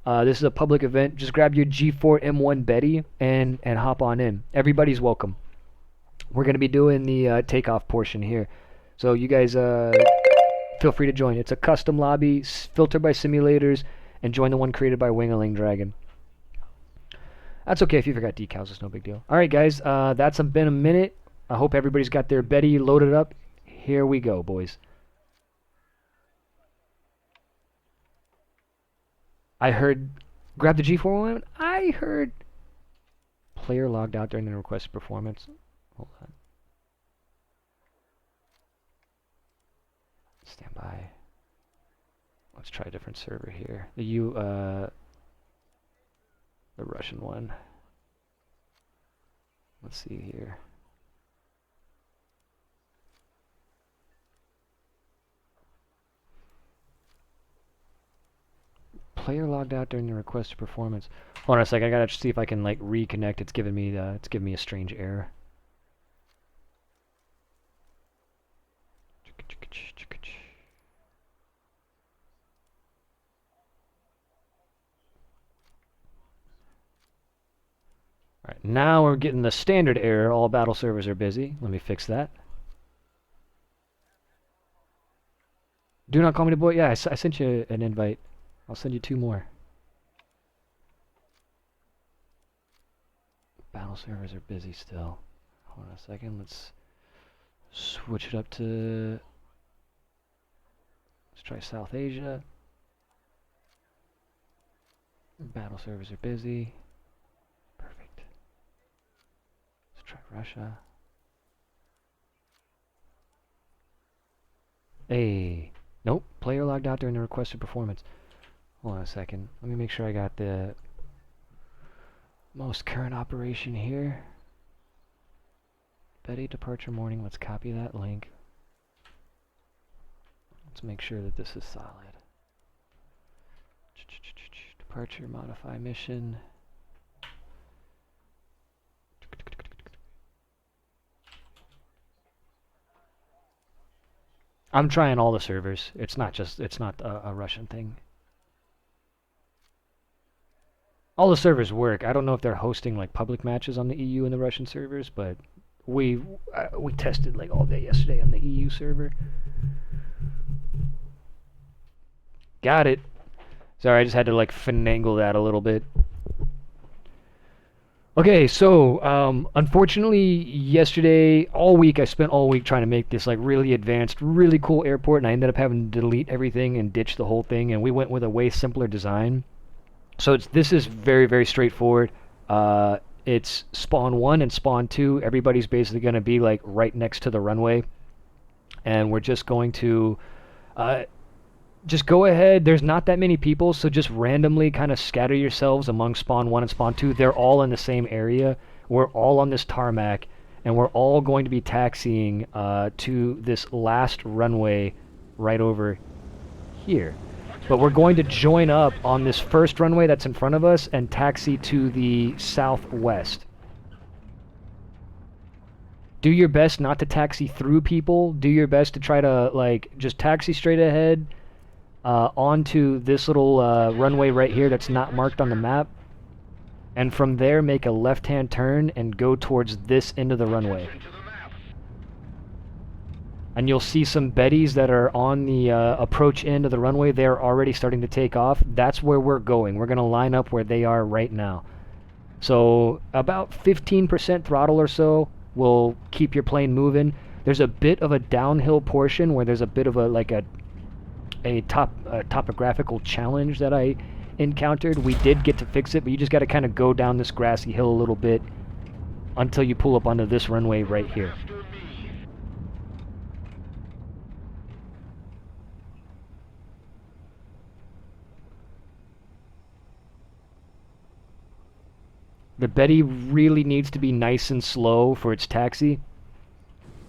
This is a public event. Just grab your G4M1 Betty and hop on in. Everybody's welcome. We're going to be doing the takeoff portion here. So you guys feel free to join. It's a custom lobby, filtered by simulators, and join the one created by Wingaling Dragon. That's okay if you forgot decals. It's no big deal. All right, guys. That's been a minute. I hope everybody's got their Betty loaded up. Here we go, boys. I heard... Grab the G4M1? I heard... Player logged out during the requested performance. Hold on. Stand by. Let's try a different server here. The Russian one. Let's see here. Player logged out during the requested performance. Hold on a second. I gotta see if I can like reconnect. It's giving me a strange error. Alright, now we're getting the standard error. All battle servers are busy. Let me fix that. Do not call me the boy. Yeah, I sent you an invite. I'll send you 2 more. Battle servers are busy still. Hold on a second. Let's switch it up to... Let's try South Asia. Battle servers are busy. Perfect. Let's try Russia. Hey. Nope. Player logged out during the requested performance. Hold on a second. Let me make sure I got the most current operation here. Betty departure morning. Let's copy that link. Let's make sure that this is solid. Departure, modify mission. I'm trying all the servers. It's not a Russian thing. All the servers work. I don't know if they're hosting like public matches on the EU and the Russian servers, but we tested like all day yesterday on the EU server. Got it. Sorry, I just had to like finagle that a little bit. Okay, so unfortunately yesterday, all week, I spent all week trying to make this like really advanced, really cool airport, and I ended up having to delete everything and ditch the whole thing, and we went with a way simpler design. So this is very, very straightforward. It's spawn 1 and spawn 2. Everybody's basically going to be like right next to the runway, and we're just going to just go ahead. There's not that many people, so just randomly kind of scatter yourselves among spawn 1 and spawn 2. They're all in the same area. We're all on this tarmac, and we're all going to be taxiing to this last runway right over here. But we're going to join up on this first runway that's in front of us and taxi to the southwest. Do your best not to taxi through people. Do your best to try to like just taxi straight ahead onto this little runway right here that's not marked on the map. And from there make a left-hand turn and go towards this end of the runway. And you'll see some Bettys that are on the approach end of the runway. They're already starting to take off. That's where we're going. We're going to line up where they are right now. So about 15% throttle or so will keep your plane moving. There's a bit of a downhill portion where there's a bit of a topographical challenge that I encountered. We did get to fix it, but you just got to kind of go down this grassy hill a little bit until you pull up onto this runway right here. The Betty really needs to be nice and slow for its taxi.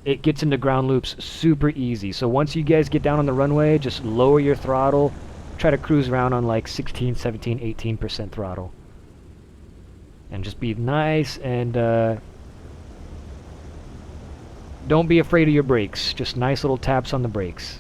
It gets into ground loops super easy. So once you guys get down on the runway, just lower your throttle. Try to cruise around on like 16, 17, 18% throttle. And just be nice and don't be afraid of your brakes. Just nice little taps on the brakes.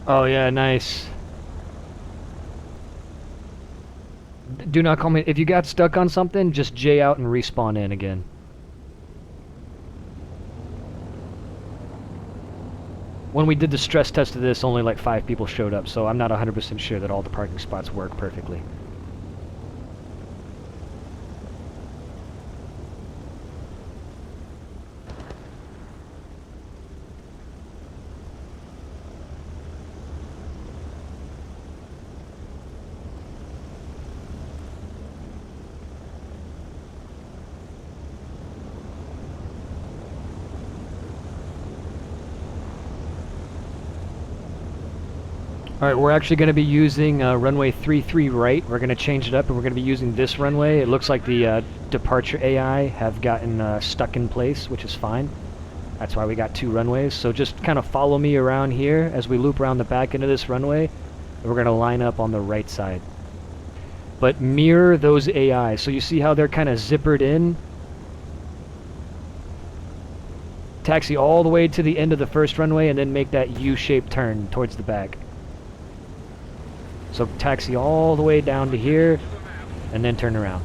Oh yeah, nice. Do not call me. If you got stuck on something, just J out and respawn in again. When we did the stress test of this, only like 5 people showed up, so I'm not 100% sure that all the parking spots work perfectly. Alright, we're actually going to be using runway 33 right. We're going to change it up and we're going to be using this runway. It looks like the departure AI have gotten stuck in place, which is fine. That's why we got 2 runways. So just kind of follow me around here as we loop around the back end of this runway. And we're going to line up on the right side. But mirror those AI. So you see how they're kind of zippered in? Taxi all the way to the end of the first runway and then make that U-shaped turn towards the back. So taxi all the way down to here, and then turn around.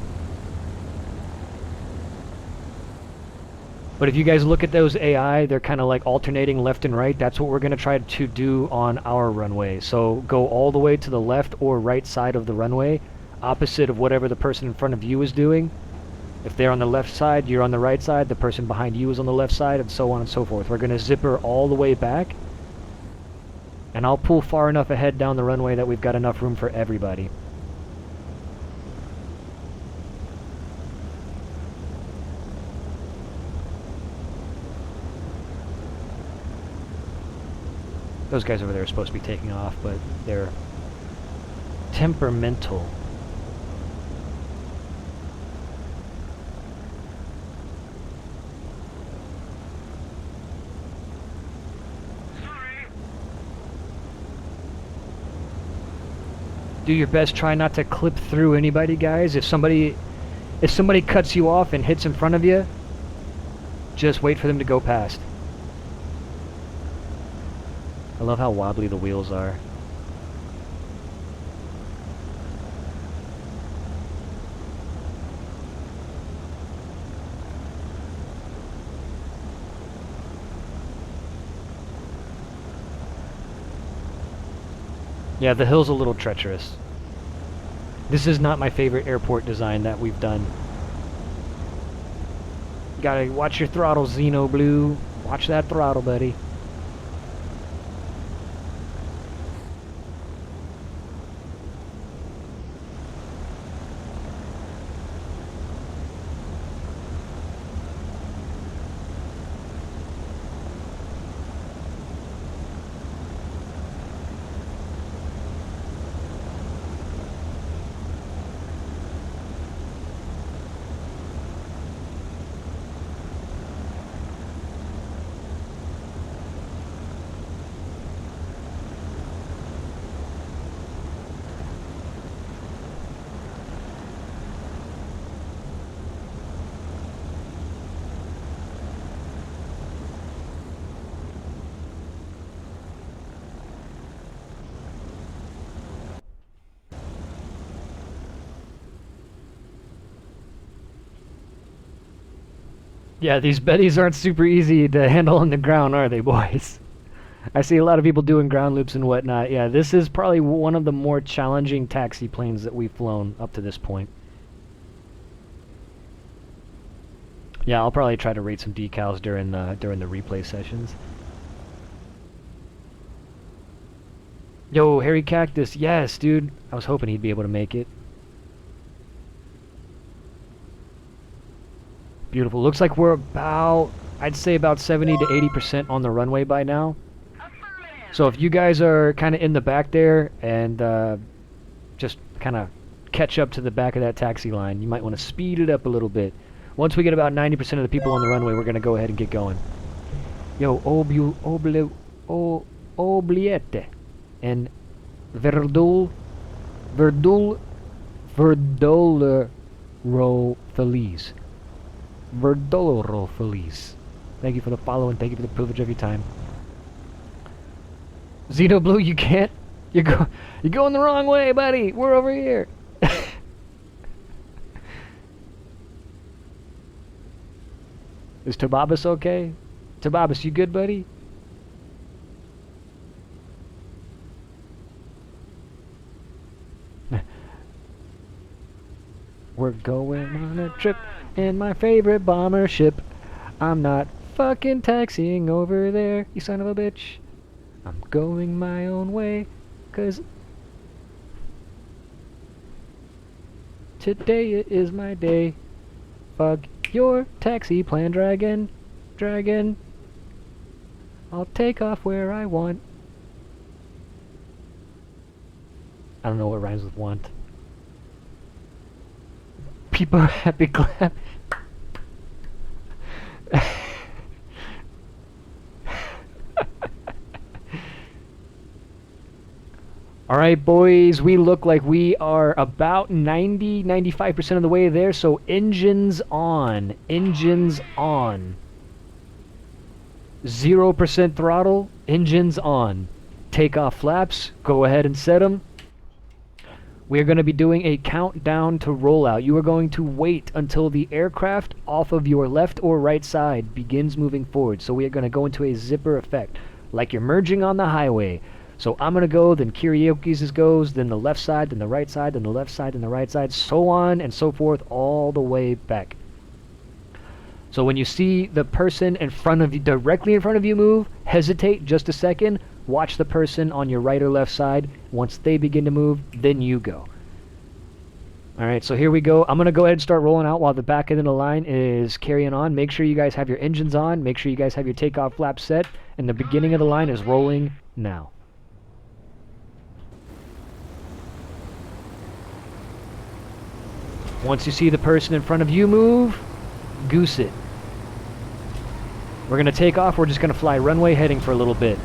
But if you guys look at those AI, they're kind of like alternating left and right. That's what we're going to try to do on our runway. So go all the way to the left or right side of the runway, opposite of whatever the person in front of you is doing. If they're on the left side, you're on the right side, the person behind you is on the left side, and so on and so forth. We're going to zipper all the way back, and I'll pull far enough ahead down the runway that we've got enough room for everybody. Those guys over there are supposed to be taking off, but they're temperamental. Do your best, try not to clip through anybody, guys. If somebody cuts you off and hits in front of you, just wait for them to go past. I love how wobbly the wheels are. Yeah, the hill's a little treacherous. This is not my favorite airport design that we've done. Gotta watch your throttle, Xeno Blue. Watch that throttle, buddy. Yeah, these Bettys aren't super easy to handle on the ground, are they, boys? I see a lot of people doing ground loops and whatnot. Yeah, this is probably one of the more challenging taxi planes that we've flown up to this point. Yeah, I'll probably try to rate some decals during the replay sessions. Yo, Harry Cactus, yes, dude. I was hoping he'd be able to make it. Beautiful. Looks like we're about, I'd say about 70 to 80% on the runway by now. So if you guys are kind of in the back there and just kind of catch up to the back of that taxi line, you might want to speed it up a little bit. Once we get about 90% of the people on the runway, we're going to go ahead and get going. Yo, Obliette and Verdulero Feliz. Verdoloro Feliz. Thank you for the follow and thank you for the privilege of your time. Xeno Blue, you can't. You're going the wrong way, buddy. We're over here. Is Tobabas okay? Tobabas, you good, buddy? We're going on a trip in my favorite bomber ship. I'm not fucking taxiing over there, you son of a bitch. I'm going my own way, 'cause today is my day. Fuck your taxi plan, dragon. Dragon. I'll take off where I want. I don't know what rhymes with want. People are happy clap. Alright, boys, we look like we are about 95% of the way there, so engines on. Engines on. 0% throttle, engines on. Takeoff flaps, go ahead and set them. We are going to be doing a countdown to rollout. You are going to wait until the aircraft off of your left or right side begins moving forward. So we are going to go into a zipper effect, like you're merging on the highway. So I'm going to go, then Kyrioki's goes, then the left side, then the right side, then the left side, then the right side, so on and so forth, all the way back. So when you see the person in front of you, directly in front of you move, hesitate just a second, watch the person on your right or left side. Once they begin to move, then you go. Alright, so here we go. I'm going to go ahead and start rolling out while the back end of the line is carrying on. Make sure you guys have your engines on. Make sure you guys have your takeoff flaps set. And the beginning of the line is rolling now. Once you see the person in front of you move, goose it. We're going to take off. We're just going to fly runway heading for a little bit.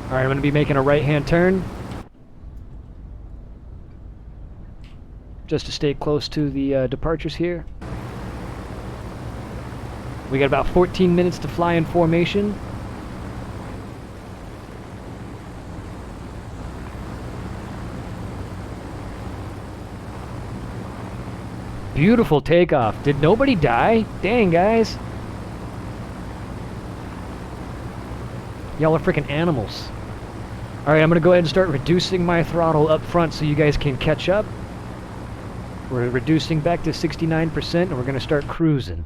Alright, I'm going to be making a right-hand turn. Just to stay close to the departures here. We got about 14 minutes to fly in formation. Beautiful takeoff. Did nobody die? Dang, guys. Y'all are freaking animals. Alright, I'm going to go ahead and start reducing my throttle up front so you guys can catch up. We're reducing back to 69% and we're going to start cruising.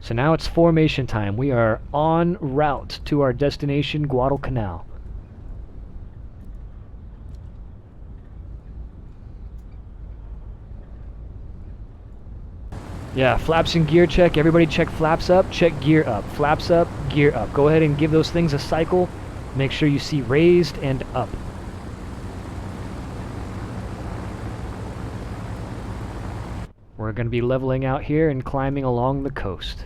So now it's formation time. We are en route to our destination, Guadalcanal. Yeah, flaps and gear check. Everybody check flaps up, check gear up. Flaps up, gear up. Go ahead and give those things a cycle. Make sure you see raised and up. We're going to be leveling out here and climbing along the coast.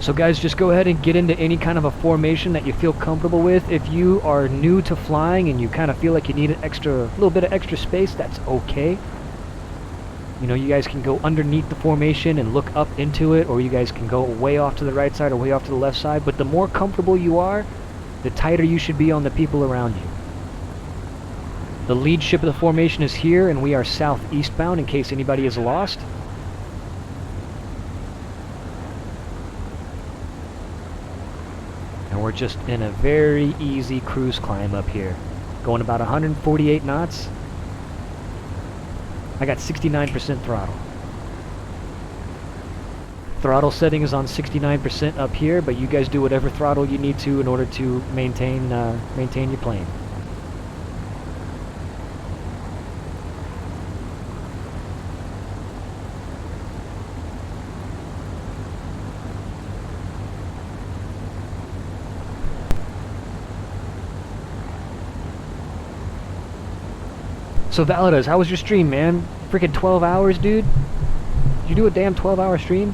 So guys, just go ahead and get into any kind of a formation that you feel comfortable with. If you are new to flying and you kind of feel like you need a little bit of extra space, that's okay. You know, you guys can go underneath the formation and look up into it, or you guys can go way off to the right side or way off to the left side. But the more comfortable you are, the tighter you should be on the people around you. The lead ship of the formation is here, and we are southeast bound in case anybody is lost. And we're just in a very easy cruise climb up here. Going about 148 knots. I got 69% throttle. Throttle setting is on 69% up here, but you guys do whatever throttle you need to in order to maintain your plane. So Validas, how was your stream, man? Freaking 12 hours, dude? Did you do a damn 12-hour stream?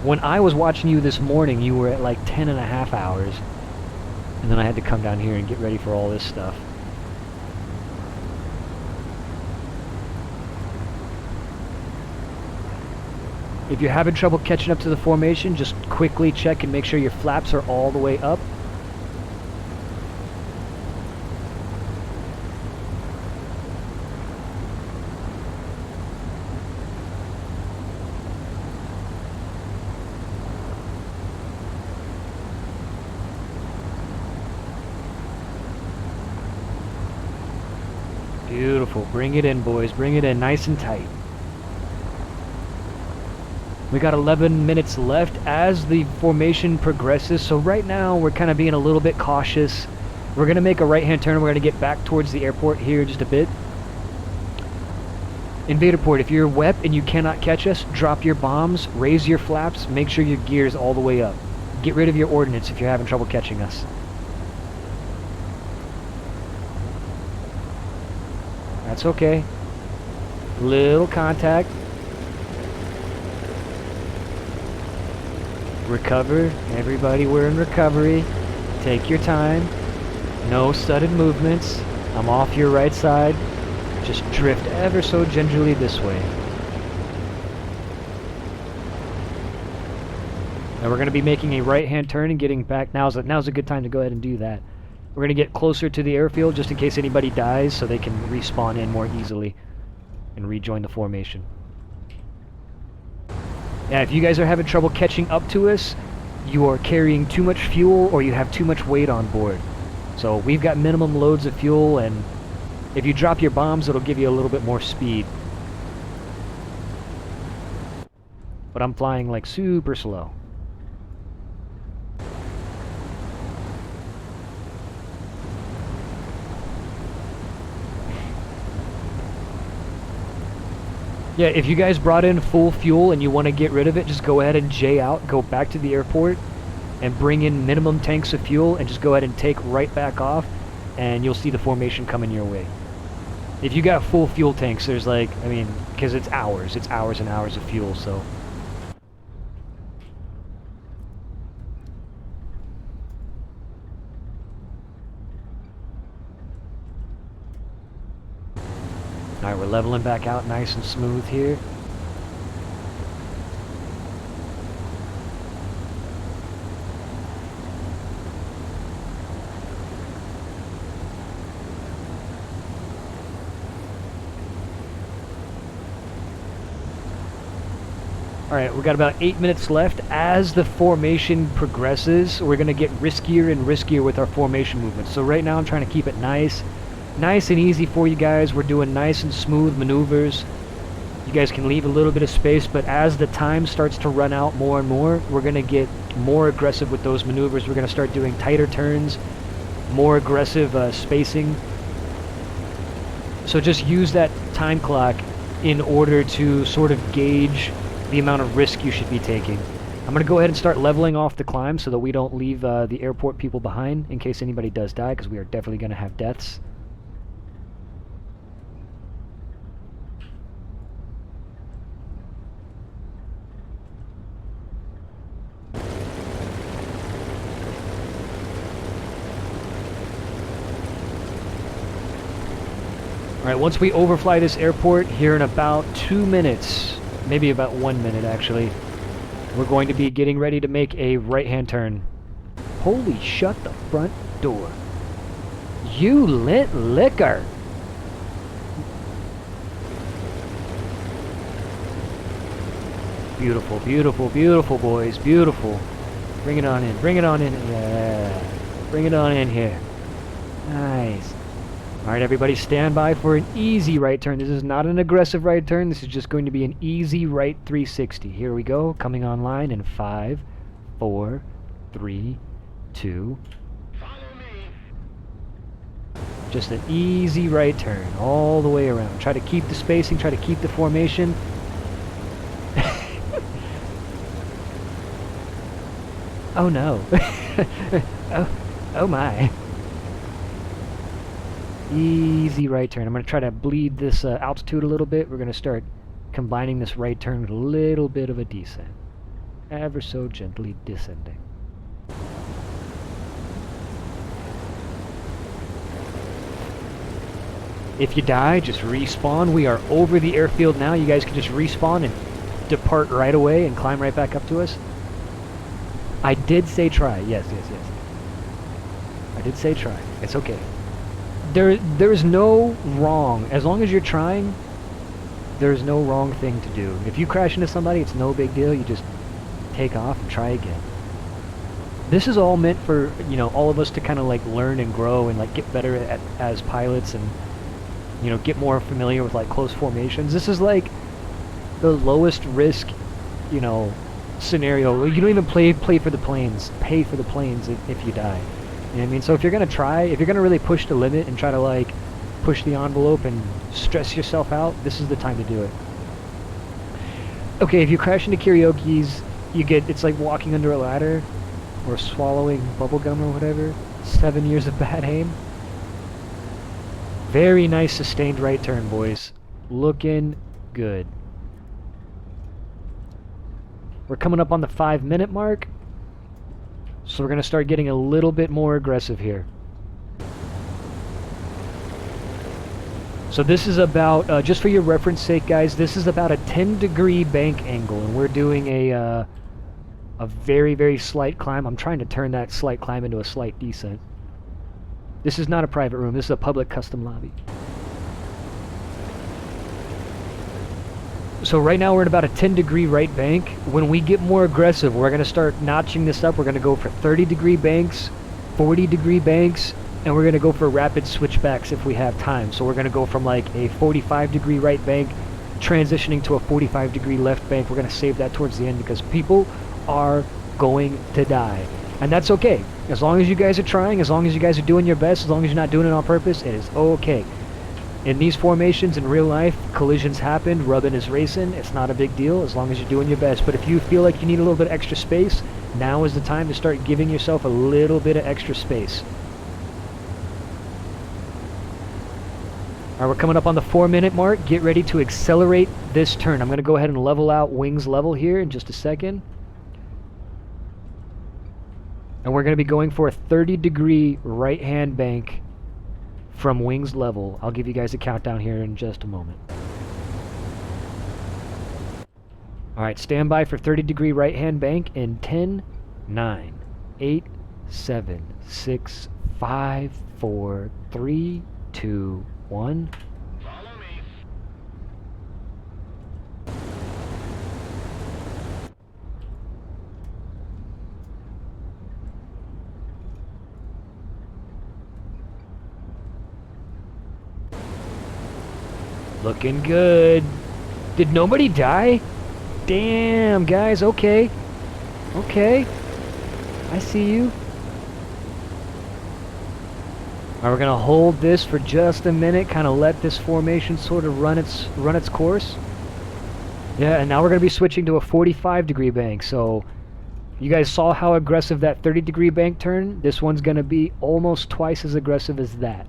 When I was watching you this morning, you were at like 10.5 hours. And then I had to come down here and get ready for all this stuff. If you're having trouble catching up to the formation, just quickly check and make sure your flaps are all the way up. Beautiful. Bring it in, boys. Bring it in nice and tight. We got 11 minutes left as the formation progresses. So right now we're kind of being a little bit cautious. We're going to make a right-hand turn. We're going to get back towards the airport here just a bit. Invader port, if you're wep and you cannot catch us, drop your bombs, raise your flaps, make sure your gear's all the way up. Get rid of your ordnance if you're having trouble catching us. That's okay. Little contact. Recover. Everybody, we're in recovery. Take your time. No sudden movements. I'm off your right side. Just drift ever so gingerly this way. Now we're going to be making a right-hand turn and getting back. Now's a good time to go ahead and do that. We're going to get closer to the airfield just in case anybody dies so they can respawn in more easily and rejoin the formation. Yeah, if you guys are having trouble catching up to us, you are carrying too much fuel or you have too much weight on board. So we've got minimum loads of fuel, and if you drop your bombs, it'll give you a little bit more speed. But I'm flying like super slow. Yeah, if you guys brought in full fuel and you want to get rid of it, just go ahead and J out, go back to the airport, and bring in minimum tanks of fuel, and just go ahead and take right back off, and you'll see the formation coming your way. If you got full fuel tanks, there's like, I mean, because it's hours and hours of fuel, so. Alright, we're leveling back out nice and smooth here. Alright, we've got about 8 minutes left. As the formation progresses, we're going to get riskier and riskier with our formation movements. So right now I'm trying to keep it nice and easy for you guys. We're doing nice and smooth maneuvers. You guys can leave a little bit of space, but as the time starts to run out more and more, we're going to get more aggressive with those maneuvers. We're going to start doing tighter turns, more aggressive spacing. So just use that time clock in order to sort of gauge the amount of risk you should be taking. I'm going to go ahead and start leveling off the climb so that we don't leave the airport people behind in case anybody does die, because we are definitely going to have deaths. Alright, once we overfly this airport here in about 2 minutes, maybe about 1 minute actually, we're going to be getting ready to make a right-hand turn. Holy, shut the front door. You lit liquor! Beautiful, beautiful, beautiful, boys, beautiful. Bring it on in, bring it on in, yeah. Bring it on in here. Nice. Alright, everybody, stand by for an easy right turn. This is not an aggressive right turn. This is just going to be an easy right 360. Here we go, coming online in 5, 4, 3, 2. Follow me. Just an easy right turn all the way around. Try to keep the spacing, try to keep the formation. Oh no. Oh my. Easy right turn. I'm going to try to bleed this altitude a little bit. We're going to start combining this right turn with a little bit of a descent. Ever so gently descending. If you die, just respawn. We are over the airfield now. You guys can just respawn and depart right away and climb right back up to us. I did say try. Yes. I did say try. It's okay. There's no wrong. As long as you're trying, there's no wrong thing to do. If you crash into somebody, it's no big deal. You just take off and try again. This is all meant for, you know, all of us to kind of like learn and grow and like get better as pilots and, you know, get more familiar with like close formations. This is like the lowest risk, you know, scenario. You don't even pay for the planes. Pay for the planes if you die. You know what I mean? So if you're going to try, if you're going to really push the limit and try to like push the envelope and stress yourself out, this is the time to do it. Okay, if you crash into karaoke's, it's like walking under a ladder or swallowing bubblegum or whatever. 7 years of bad aim. Very nice sustained right turn, boys. Looking good. We're coming up on the 5-minute mark, so we're going to start getting a little bit more aggressive here. So this is about, just for your reference sake, guys, this is about a 10-degree bank angle, and we're doing a very, very slight climb. I'm trying to turn that slight climb into a slight descent. This is not a private room. This is a public custom lobby. So right now we're at about a 10-degree right bank. When we get more aggressive, we're going to start notching this up. We're going to go for 30-degree banks, 40-degree banks, and we're going to go for rapid switchbacks if we have time. So we're going to go from like a 45-degree right bank, transitioning to a 45-degree left bank. We're going to save that towards the end because people are going to die. And that's okay. As long as you guys are trying, as long as you guys are doing your best, as long as you're not doing it on purpose, it is okay. In these formations, in real life, collisions happen, rubbing is racing, it's not a big deal as long as you're doing your best. But if you feel like you need a little bit extra space, now is the time to start giving yourself a little bit of extra space. Alright, we're coming up on the 4-minute mark. Get ready to accelerate this turn. I'm going to go ahead and level out wings level here in just a second. And we're going to be going for a 30-degree right-hand bank from wings level. I'll give you guys a countdown here in just a moment. Alright, stand by for 30-degree right-hand bank in 10, 9, 8, 7, 6, 5, 4, 3, 2, 1. Follow me. Looking good. Did nobody die? Damn, guys. Okay. Okay. I see you. Alright, we're going to hold this for just a minute, kind of let this formation sort of run its course. Yeah, and now we're going to be switching to a 45-degree bank. So you guys saw how aggressive that 30-degree bank turn? This one's going to be almost twice as aggressive as that.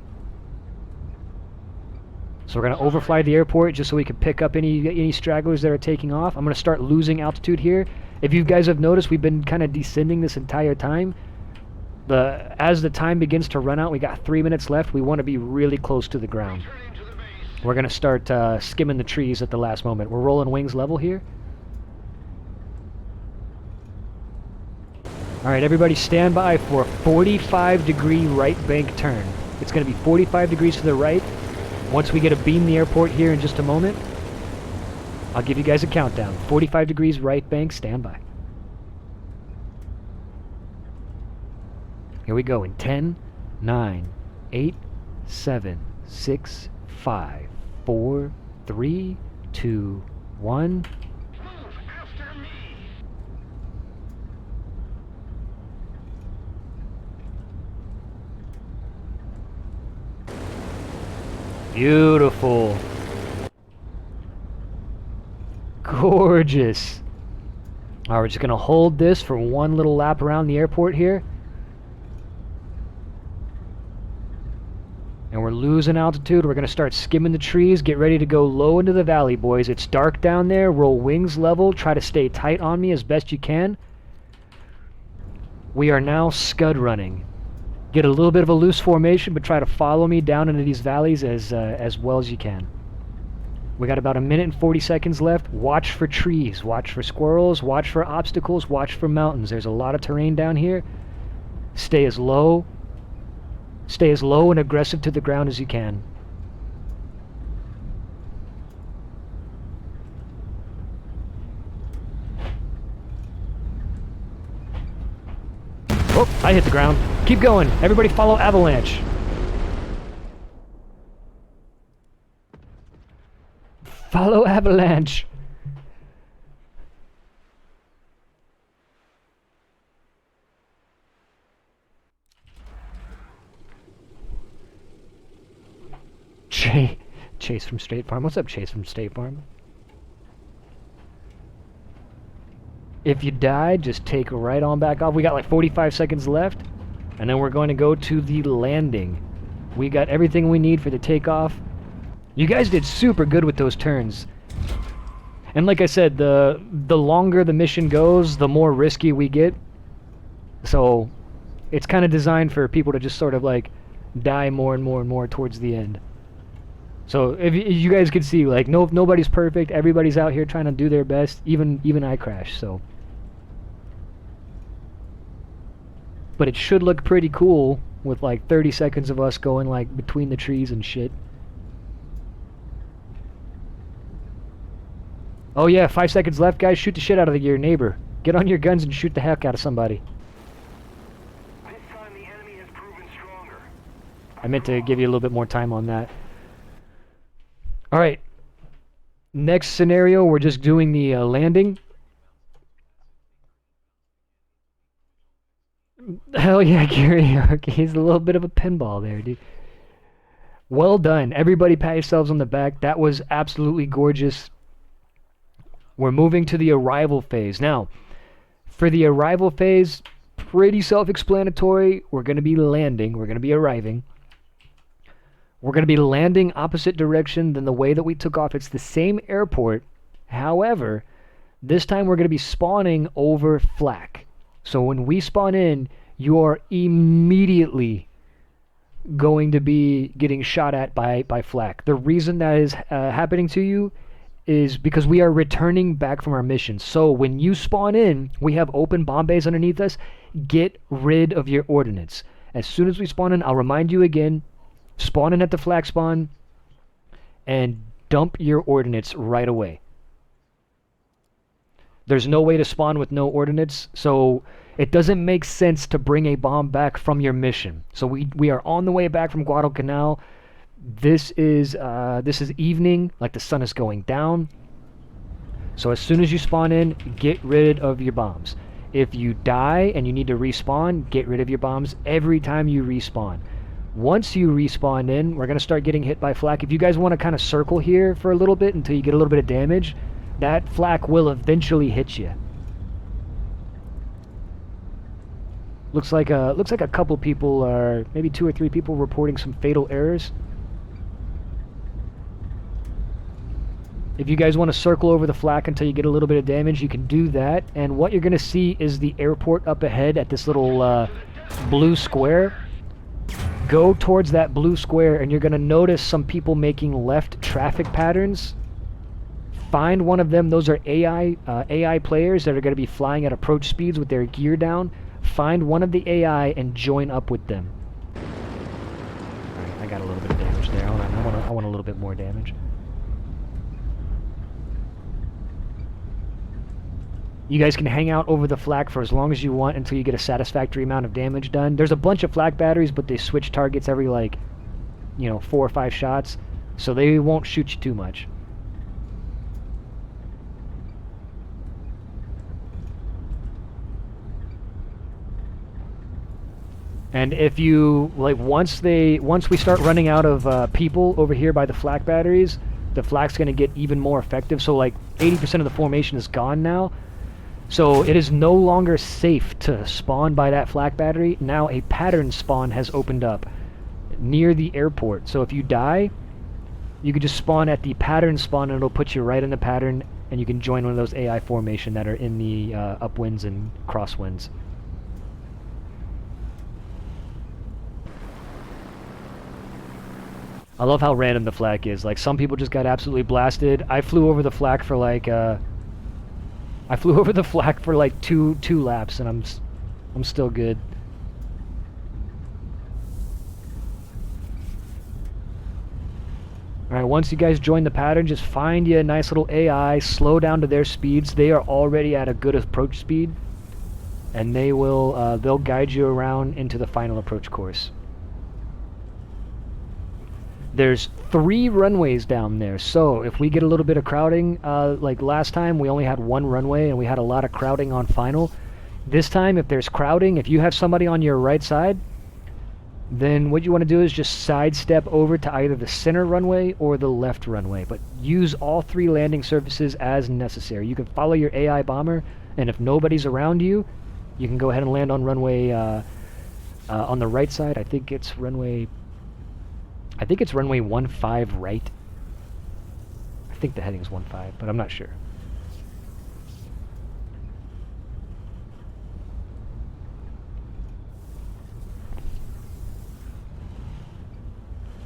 So we're going to overfly the airport just so we can pick up any stragglers that are taking off. I'm going to start losing altitude here. If you guys have noticed, we've been kind of descending this entire time. As the time begins to run out, we got 3 minutes left. We want to be really close to the ground. We're going to start skimming the trees at the last moment. We're rolling wings level here. Alright, everybody stand by for a 45-degree right bank turn. It's going to be 45 degrees to the right. Once we get a beam the airport here in just a moment, I'll give you guys a countdown. 45 degrees right bank, stand by. Here we go in 10, 9, 8, 7, 6, 5, 4, 3, 2, 1. Move after me. Beautiful. Gorgeous. Alright, we're just going to hold this for one little lap around the airport here. And we're losing altitude. We're going to start skimming the trees. Get ready to go low into the valley, boys. It's dark down there. Roll wings level. Try to stay tight on me as best you can. We are now scud running. Get a little bit of a loose formation, but try to follow me down into these valleys as well as you can. We got about 1 minute and 40 seconds left. Watch for trees. Watch for squirrels. Watch for obstacles. Watch for mountains. There's a lot of terrain down here. Stay as low and aggressive to the ground as you can. Oh, I hit the ground. Keep going. Everybody follow Avalanche. Follow Avalanche. Chase from State Farm. What's up, Chase from State Farm? If you die, just take right on back off. We got like 45 seconds left, and then we're going to go to the landing. We got everything we need for the takeoff. You guys did super good with those turns. And like I said, the longer the mission goes, the more risky we get. So it's kind of designed for people to just sort of like die more and more and more towards the end. So if you guys can see, like, nobody's perfect. Everybody's out here trying to do their best. Even I crash. So, but it should look pretty cool with like 30 seconds of us going like between the trees and shit. Oh yeah, 5 seconds left, guys. Shoot the shit out of your neighbor. Get on your guns and shoot the heck out of somebody. This time the enemy has proven stronger. I meant to give you a little bit more time on that. Alright. Next scenario, we're just doing the landing. Hell yeah, Gary. Okay, he's a little bit of a pinball there, dude. Well done. Everybody pat yourselves on the back. That was absolutely gorgeous. We're moving to the arrival phase. Now, for the arrival phase, pretty self-explanatory. We're going to be landing. We're going to be arriving. We're going to be landing opposite direction than the way that we took off. It's the same airport. However, this time we're going to be spawning over flak. So when we spawn in, you are immediately going to be getting shot at by flak. The reason that is happening to you is because we are returning back from our mission. So when you spawn in, we have open bomb bays underneath us. Get rid of your ordnance. As soon as we spawn in, I'll remind you again, spawn in at the flak spawn and dump your ordnance right away. There's no way to spawn with no ordnance, so it doesn't make sense to bring a bomb back from your mission. So we are on the way back from Guadalcanal. This is evening, like the sun is going down. So as soon as you spawn in, get rid of your bombs. If you die and you need to respawn, get rid of your bombs every time you respawn. Once you respawn in, we're going to start getting hit by flak. If you guys want to kind of circle here for a little bit until you get a little bit of damage, that flak will eventually hit you. Looks like a couple people are, maybe 2 or 3 people reporting some fatal errors. If you guys want to circle over the flak until you get a little bit of damage, you can do that. And what you're going to see is the airport up ahead at this little blue square. Go towards that blue square and you're going to notice some people making left traffic patterns. Find one of them. Those are AI players that are going to be flying at approach speeds with their gear down. Find one of the AI and join up with them. Alright, I got a little bit of damage there. I want a little bit more damage. You guys can hang out over the flak for as long as you want until you get a satisfactory amount of damage done. There's a bunch of flak batteries, but they switch targets every, like, 4 or 5 shots, so they won't shoot you too much. And if you, like, once we start running out of people over here by the flak batteries, the flak's going to get even more effective. So, like, 80% of the formation is gone now. So it is no longer safe to spawn by that flak battery. Now a pattern spawn has opened up near the airport. So if you die, you can just spawn at the pattern spawn and it'll put you right in the pattern and you can join one of those AI formation that are in the upwinds and crosswinds. I love how random the flak is. Like, some people just got absolutely blasted. I flew over the flak for like two laps, and I'm still good. All right, once you guys join the pattern, just find you a nice little AI, slow down to their speeds. They are already at a good approach speed, and they'll guide you around into the final approach course. There's 3 runways down there, so if we get a little bit of crowding, like last time we only had 1 runway and we had a lot of crowding on final. This time, if there's crowding, if you have somebody on your right side, then what you want to do is just sidestep over to either the center runway or the left runway, but use all 3 landing surfaces as necessary. You can follow your AI bomber, and if nobody's around you, you can go ahead and land on runway on the right side. I think it's runway 15 right. I think the heading's 15, but I'm not sure.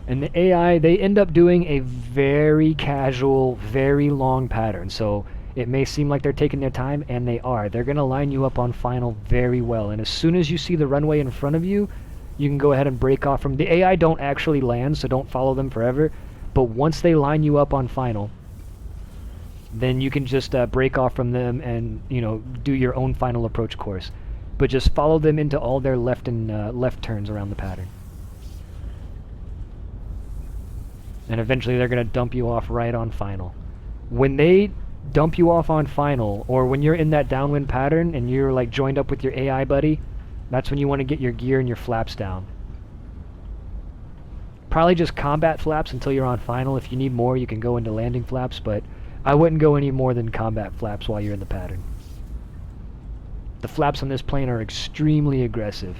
And the AI, they end up doing a very casual, very long pattern. So it may seem like they're taking their time, and they are. They're going to line you up on final very well. And as soon as you see the runway in front of you, you can go ahead and break off from... The AI don't actually land, so don't follow them forever. But once they line you up on final, then you can just break off from them and, you know, do your own final approach course. But just follow them into all their left and left turns around the pattern. And eventually they're going to dump you off right on final. When they dump you off on final, or when you're in that downwind pattern and you're like joined up with your AI buddy, that's when you want to get your gear and your flaps down. Probably just combat flaps until you're on final. If you need more, you can go into landing flaps, but I wouldn't go any more than combat flaps while you're in the pattern. The flaps on this plane are extremely aggressive.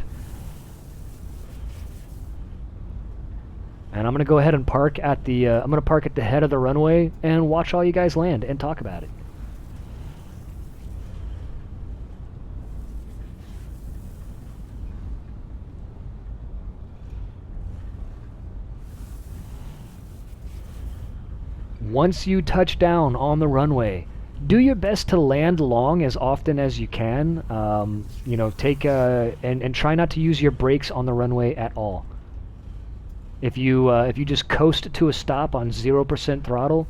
And I'm gonna go ahead and park at the head of the runway and watch all you guys land and talk about it. Once you touch down on the runway, do your best to land long as often as you can. You know, take and try not to use your brakes on the runway at all. If you just coast to a stop on 0% throttle,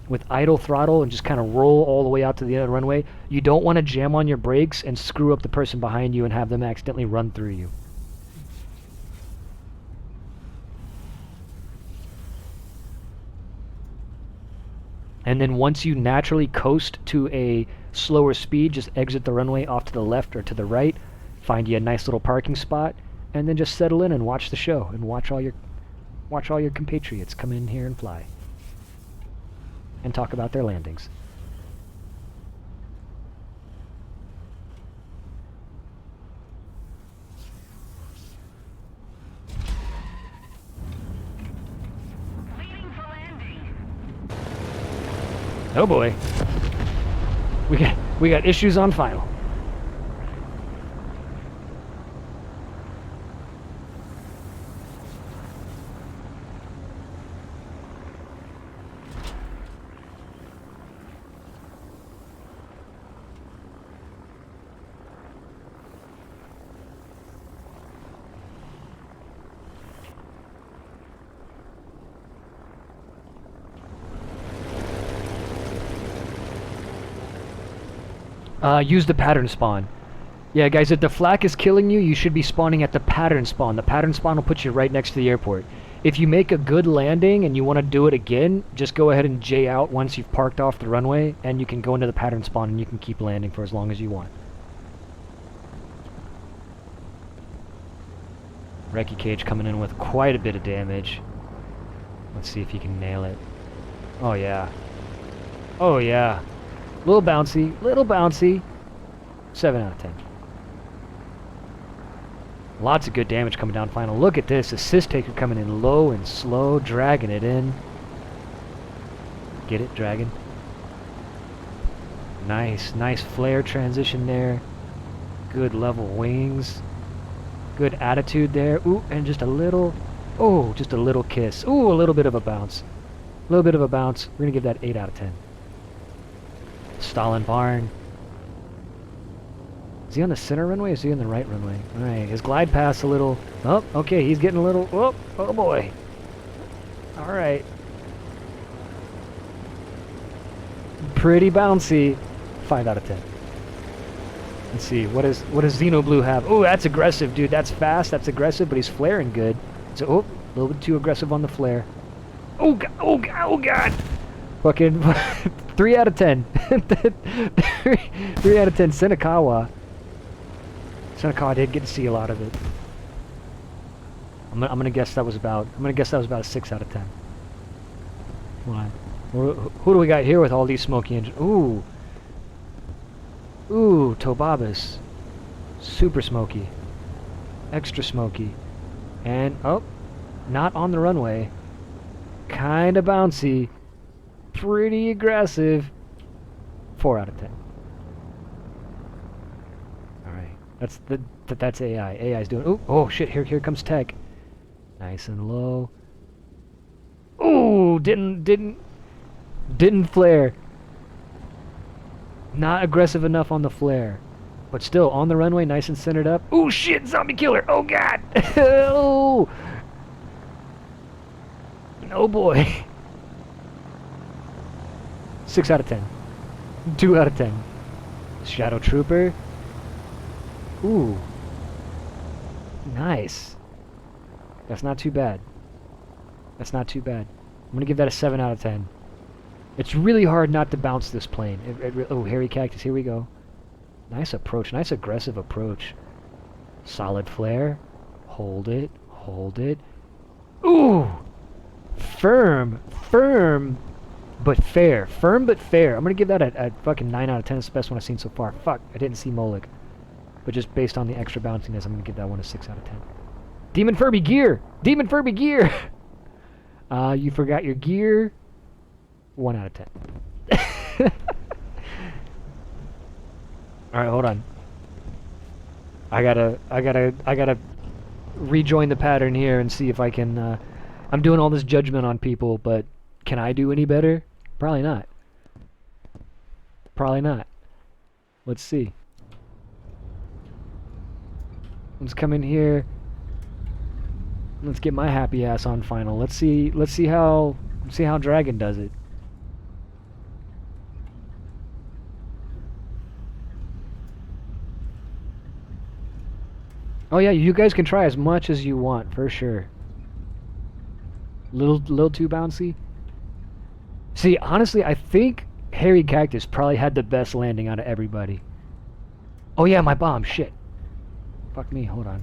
with idle throttle, and just kind of roll all the way out to the end of the runway, you don't want to jam on your brakes and screw up the person behind you and have them accidentally run through you. And then once you naturally coast to a slower speed, just exit the runway off to the left or to the right, find you a nice little parking spot, and then just settle in and watch the show and watch all your compatriots come in here and fly and talk about their landings. Oh boy. We got issues on final. Use the pattern spawn. Yeah, guys, if the flak is killing you, you should be spawning at the pattern spawn. The pattern spawn will put you right next to the airport. If you make a good landing and you want to do it again, just go ahead and J out once you've parked off the runway, and you can go into the pattern spawn and you can keep landing for as long as you want. Recce Cage coming in with quite a bit of damage. Let's see if he can nail it. Oh, yeah. Oh, yeah. Little bouncy, little bouncy. 7 out of 10. Lots of good damage coming down final. Look at this. Assist taker coming in low and slow, dragging it in. Get it, dragon. Nice, nice flare transition there. Good level wings. Good attitude there. Ooh, and just a little, oh, just a little kiss. Ooh, a little bit of a bounce. A little bit of a bounce. We're going to give that 8 out of 10. Stalin Barn. Is he on the center runway or is he on the right runway? Alright, his glide path's a little... Oh, okay, he's getting a little... Oh, oh boy. Alright. Pretty bouncy. 5 out of 10. Let's see, what does Xenoblue have? Oh, that's aggressive, dude. That's fast, that's aggressive, but he's flaring good. So, oh, a little bit too aggressive on the flare. Oh, God, oh, God, oh, God. Fucking 3 out of 10. 3 out of 10. Senakawa. Senakawa did get to see a lot of it. I'm I'm gonna guess that was about. I'm gonna guess that was about a 6 out of 10. Come on. Who do we got here with all these smoky engines? Ooh. Ooh, Tobabas. Super smoky. Extra smoky. And, oh, not on the runway. Kinda bouncy. Pretty aggressive. 4 out of 10. Alright. That's AI. AI's doing... Ooh, oh shit, here comes tech. Nice and low. Ooh, didn't flare. Not aggressive enough on the flare. But still, on the runway, nice and centered up. Ooh, shit, zombie killer. Oh, God. Oh. Oh, boy. 6 out of 10. 2 out of 10. Shadow Trooper. Ooh. Nice. That's not too bad. That's not too bad. I'm going to give that a 7 out of 10. It's really hard not to bounce this plane. Oh, hairy cactus, here we go. Nice approach, nice aggressive approach. Solid flare. Hold it, hold it. Ooh! Firm, but fair. Firm but fair. I'm gonna give that a fucking 9 out of 10. It's the best one I've seen so far. Fuck, I didn't see Moloch. But just based on the extra bounciness, I'm gonna give that one a 6 out of 10. Demon Furby gear! Demon Furby gear! You forgot your gear. 1 out of 10. Alright, hold on. I gotta rejoin the pattern here and see if I can, I'm doing all this judgment on people, but can I do any better? Probably not. Probably not. Let's see. Let's come in here. Let's get my happy ass on final. Let's see how Dragon does it. Oh yeah, you guys can try as much as you want, for sure. Little too bouncy. See, honestly, I think Hairy Cactus probably had the best landing out of everybody. Oh yeah, my bomb, shit. Fuck me, hold on.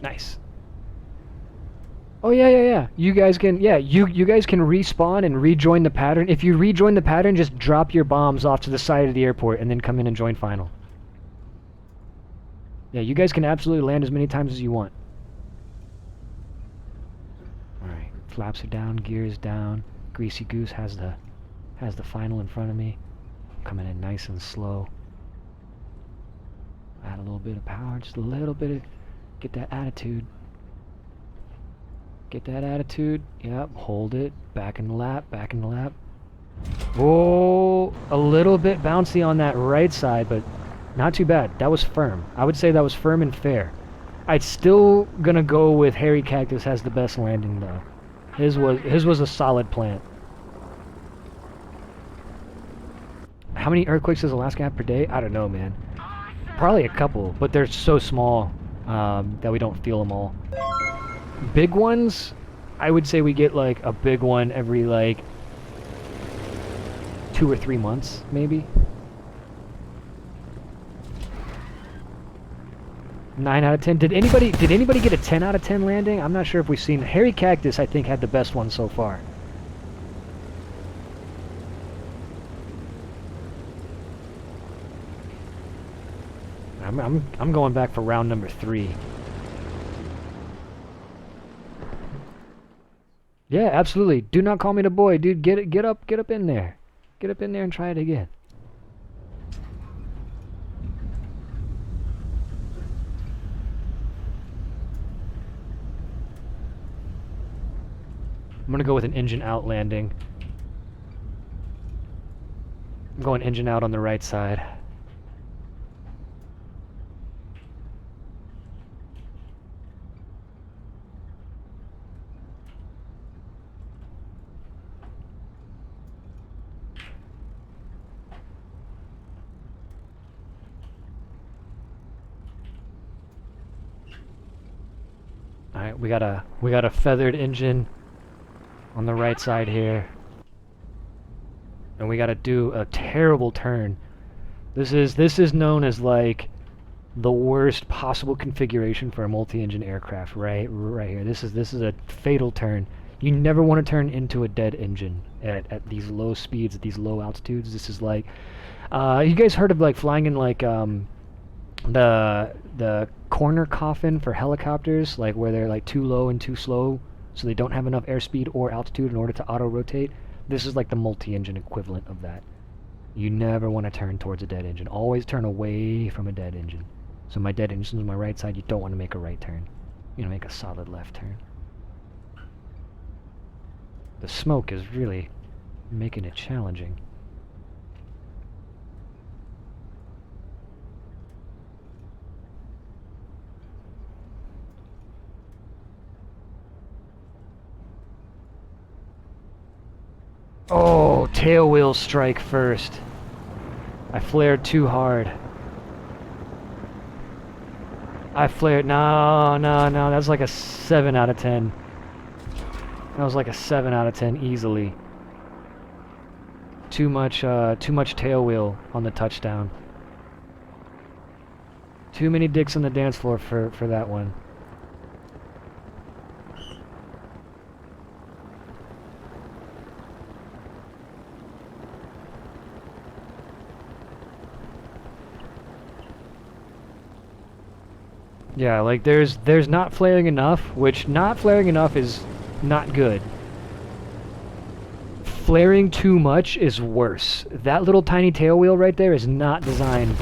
Nice. Oh yeah. You guys can you guys can respawn and rejoin the pattern. If you rejoin the pattern, just drop your bombs off to the side of the airport and then come in and join final. Yeah, you guys can absolutely land as many times as you want. Alright, flaps are down, gears down. Greasy Goose has the final in front of me. I'm coming in nice and slow. Add a little bit of power, just a little bit of, get that attitude. Get that attitude. Yep, hold it. Back in the lap, back in the lap. Oh, a little bit bouncy on that right side, but not too bad. That was firm. I would say that was firm and fair. I'd still gonna go with Hairy Cactus has the best landing though. His was a solid plant. How many earthquakes does Alaska have per day? I don't know, man. Probably a couple, but they're so small that we don't feel them all. Big ones, I would say we get like a big one every like 2 or 3 months, maybe. 9 out of 10. Did anybody get a 10 out of 10 landing? I'm not sure if we've seen. Hairy Cactus, I think, had the best one so far. I'm going back for round number 3. Yeah, absolutely. Do not call me the boy, dude. Get up in there. Get up in there and try it again. I'm gonna go with an engine out landing. I'm going engine out on the right side. Alright, we got a feathered engine on the right side here. And we gotta do a terrible turn. This is known as like the worst possible configuration for a multi-engine aircraft, right here. This is a fatal turn. You never want to turn into a dead engine at these low speeds, at these low altitudes. This is like, you guys heard of like flying in like the corner coffin for helicopters, like where they're like too low and too slow, so they don't have enough airspeed or altitude in order to auto-rotate? This is like the multi-engine equivalent of that. You never want to turn towards a dead engine. Always turn away from a dead engine. So my dead engine's on my right side, you don't want to make a right turn. You want to make a solid left turn. The smoke is really making it challenging. Oh, tail wheel strike first. I flared too hard. I flared. No. That's like a 7 out of 10. That was like a 7 out of 10 easily. Too much tail wheel on the touchdown. Too many dicks on the dance floor for that one. Yeah, like there's not flaring enough, which not flaring enough is not good. Flaring too much is worse. That little tiny tail wheel right there is not designed.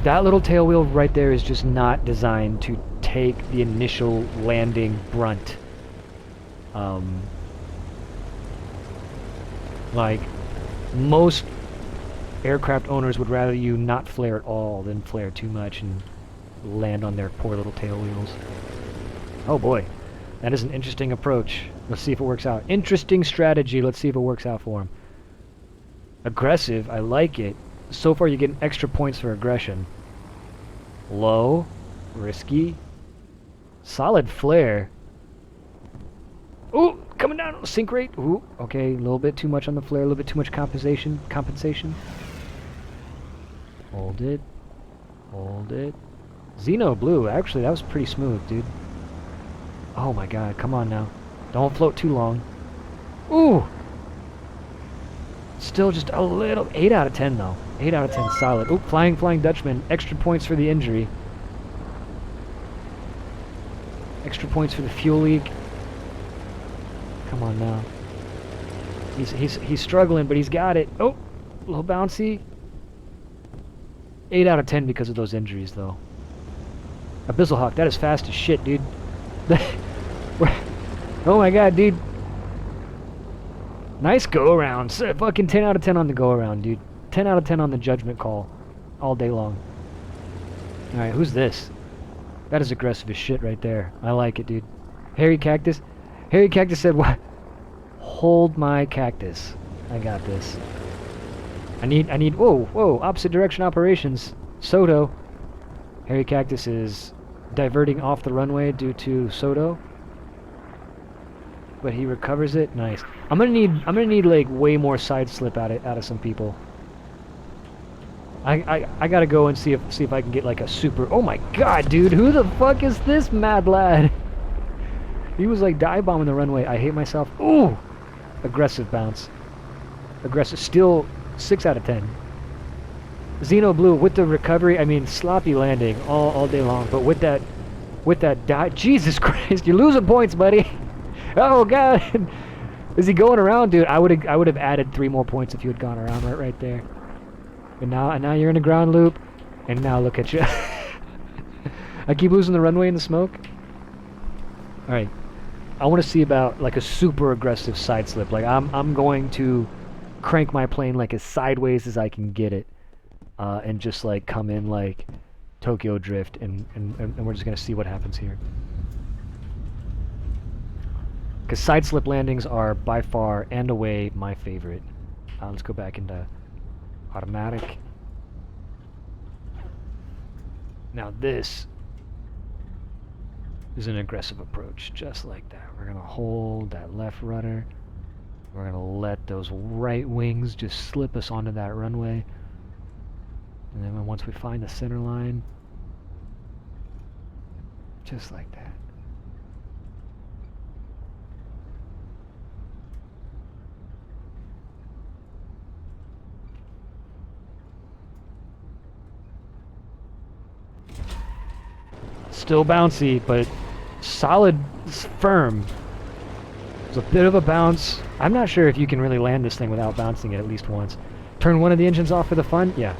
That little tail wheel right there is just not designed to take the initial landing brunt. Like most aircraft owners would rather you not flare at all than flare too much and land on their poor little tail wheels. Oh boy, that is an interesting approach. Let's see if it works out. Interesting strategy. Let's see if it works out for him. Aggressive, I like it. So far you're getting extra points for aggression. Low, risky, solid flare. Ooh, coming down, sink rate. Ooh, okay, a little bit too much on the flare, a little bit too much compensation. Hold it. Xeno Blue, actually, that was pretty smooth, dude. Oh my god, come on now. Don't float too long. Ooh! Still just a little... 8 out of 10, though. 8 out of 10, solid. Ooh, Flying Dutchman. Extra points for the injury. Extra points for the fuel leak. Come on now. He's struggling, but he's got it. Oh! A little bouncy. 8 out of 10 because of those injuries, though. Abyssal Hawk, that is fast as shit, dude. Oh my god, dude. Nice go-around. Fucking 10 out of 10 on the go-around, dude. 10 out of 10 on the judgment call. All day long. Alright, who's this? That is aggressive as shit right there. I like it, dude. Hairy Cactus. Hairy Cactus said, what? Hold my cactus. I got this. I need, whoa, opposite direction operations. Soto. Hairy Cactus is diverting off the runway due to Soto. But he recovers it. Nice. I'm gonna need like way more side slip out of some people. I gotta go and see if I can get like a super. Oh my god, dude, who the fuck is this mad lad? He was like dive bombing the runway. I hate myself. Ooh, aggressive bounce. Aggressive. Still 6 out of 10. Xeno Blue with the recovery. I mean, sloppy landing all day long. But with that dive, Jesus Christ, you're losing points, buddy. Oh god, is he going around, dude? I would have added 3 more points if you had gone around right there. And now you're in a ground loop, and now look at you. I keep losing the runway in the smoke. All right, I want to see about like a super aggressive side slip. Like I'm going to crank my plane like as sideways as I can get it, and just like come in like Tokyo Drift, and we're just gonna see what happens here. Because side slip landings are by far and away my favorite. Let's go back into automatic. Now this is an aggressive approach, just like that. We're gonna hold that left rudder. We're gonna let those right wings just slip us onto that runway. And then once we find the center line, just like that. Still bouncy, but solid, firm. There's a bit of a bounce. I'm not sure if you can really land this thing without bouncing it at least once. Turn one of the engines off for the fun? Yeah.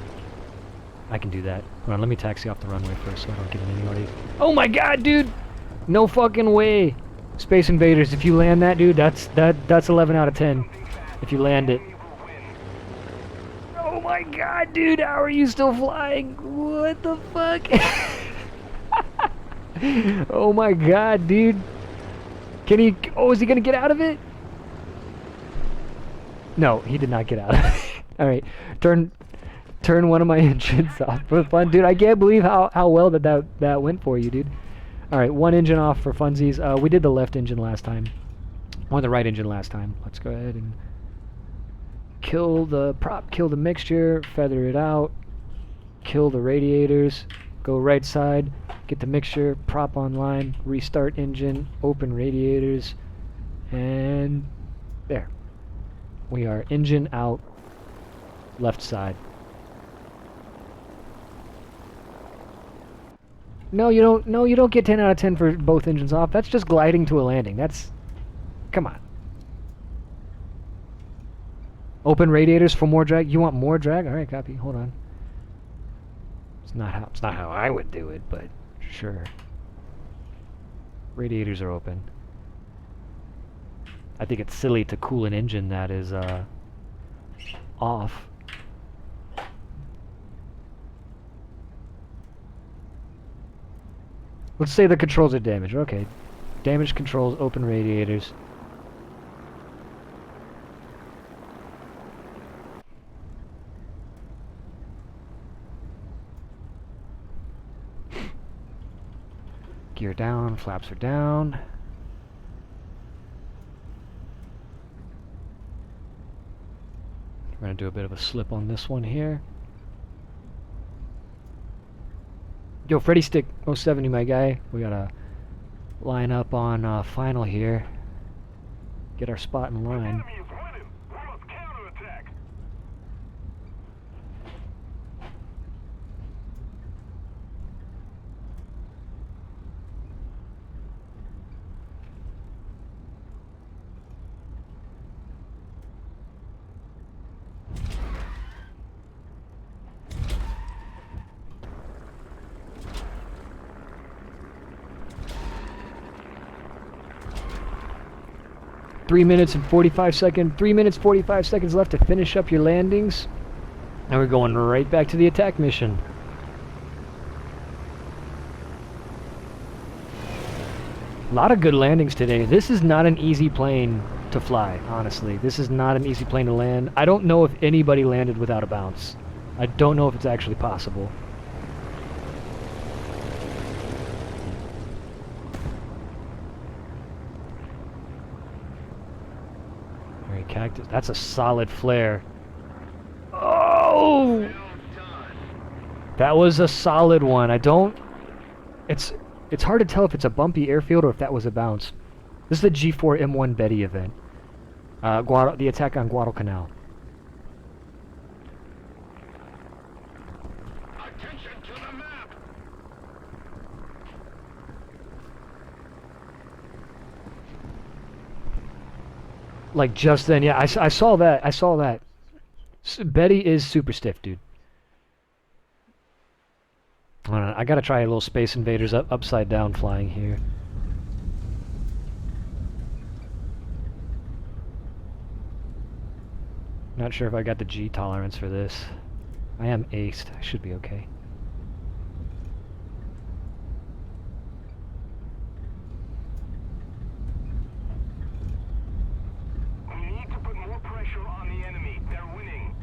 I can do that. Hold on, let me taxi off the runway first so I don't get in anybody. Oh my god, dude! No fucking way! Space Invaders, if you land that, dude, that's 11 out of 10. If you land it. Oh my god, dude, how are you still flying? What the fuck? Oh my god, dude. Can he... Oh, is he gonna get out of it? No, he did not get out of it. Alright, turn one of my engines off for fun. Dude, I can't believe how well that went for you, dude. Alright, one engine off for funsies. We did the left engine last time. Or the right engine last time. Let's go ahead and kill the prop, kill the mixture, feather it out, kill the radiators, go right side, get the mixture, prop online, restart engine, open radiators, and there. We are engine out, left side. No, you don't. No, you don't get 10 out of 10 for both engines off. That's just gliding to a landing. That's... Come on. Open radiators for more drag. You want more drag? All right, copy. Hold on. It's not how I would do it, but sure. Radiators are open. I think it's silly to cool an engine that is off. Let's say the controls are damaged. Okay. Damaged controls, open radiators. Gear down, flaps are down. We're going to do a bit of a slip on this one here. Yo, Freddy Stick 070, my guy. We got to line up on final here. Get our spot in line. Enemy is winning. We must counterattack. Three minutes 45 seconds left to finish up your landings. And we're going right back to the attack mission. A lot of good landings today. This is not an easy plane to fly, honestly. This is not an easy plane to land. I don't know if anybody landed without a bounce. I don't know if it's actually possible. Cactus. That's a solid flare. Oh! That was a solid one. I don't... It's hard to tell if it's a bumpy airfield or if that was a bounce. This is the G4M1 Betty event. The attack on Guadalcanal. Attention to the map. Like just then, yeah, I saw that. I saw that. Betty is super stiff, dude. Hold on, I gotta try a little Space Invaders upside down flying here. Not sure if I got the G tolerance for this. I am aced. I should be okay. We need to put more pressure on the enemy. They're winning.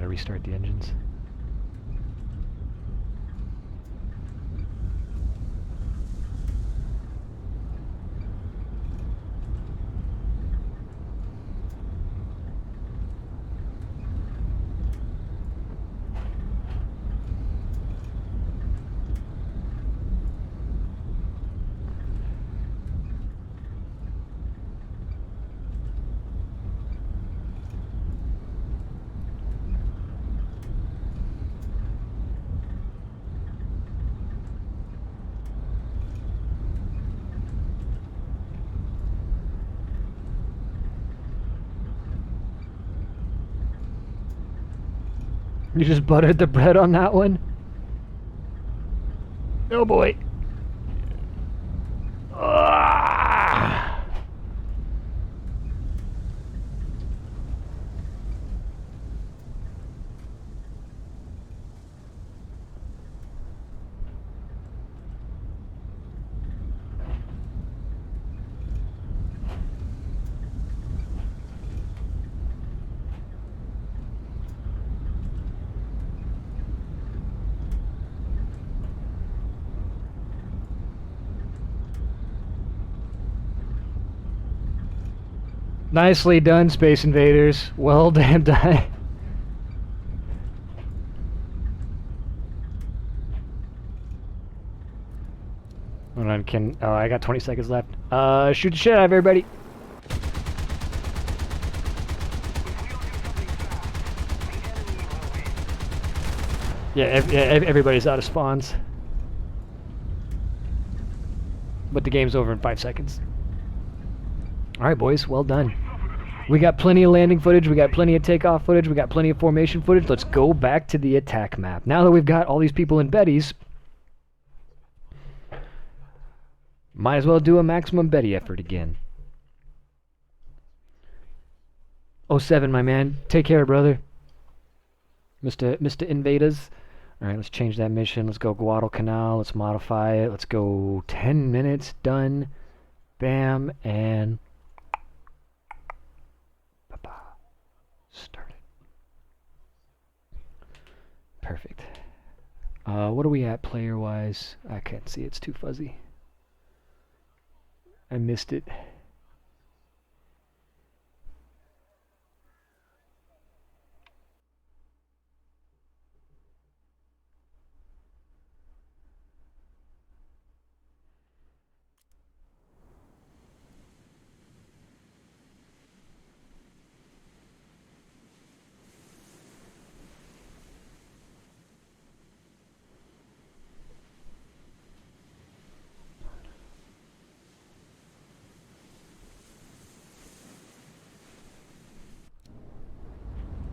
restart the engines. You just buttered the bread on that one? Oh boy. Ah! Nicely done, Space Invaders. Well damn done. Hold on, oh, I got 20 seconds left. Shoot the shit out of everybody. Yeah, everybody's out of spawns. But the game's over in 5 seconds. Alright, boys, well done. We got plenty of landing footage, we got plenty of takeoff footage, we got plenty of formation footage. Let's go back to the attack map. Now that we've got all these people in Betty's, might as well do a maximum Betty effort again. 07, my man. Take care, brother. Mr. Invaders. Alright, let's change that mission. Let's go Guadalcanal. Let's modify it. Let's go 10 minutes. Done. Bam. And... Start it. Perfect. What are we at player-wise? I can't see. It's too fuzzy. I missed it.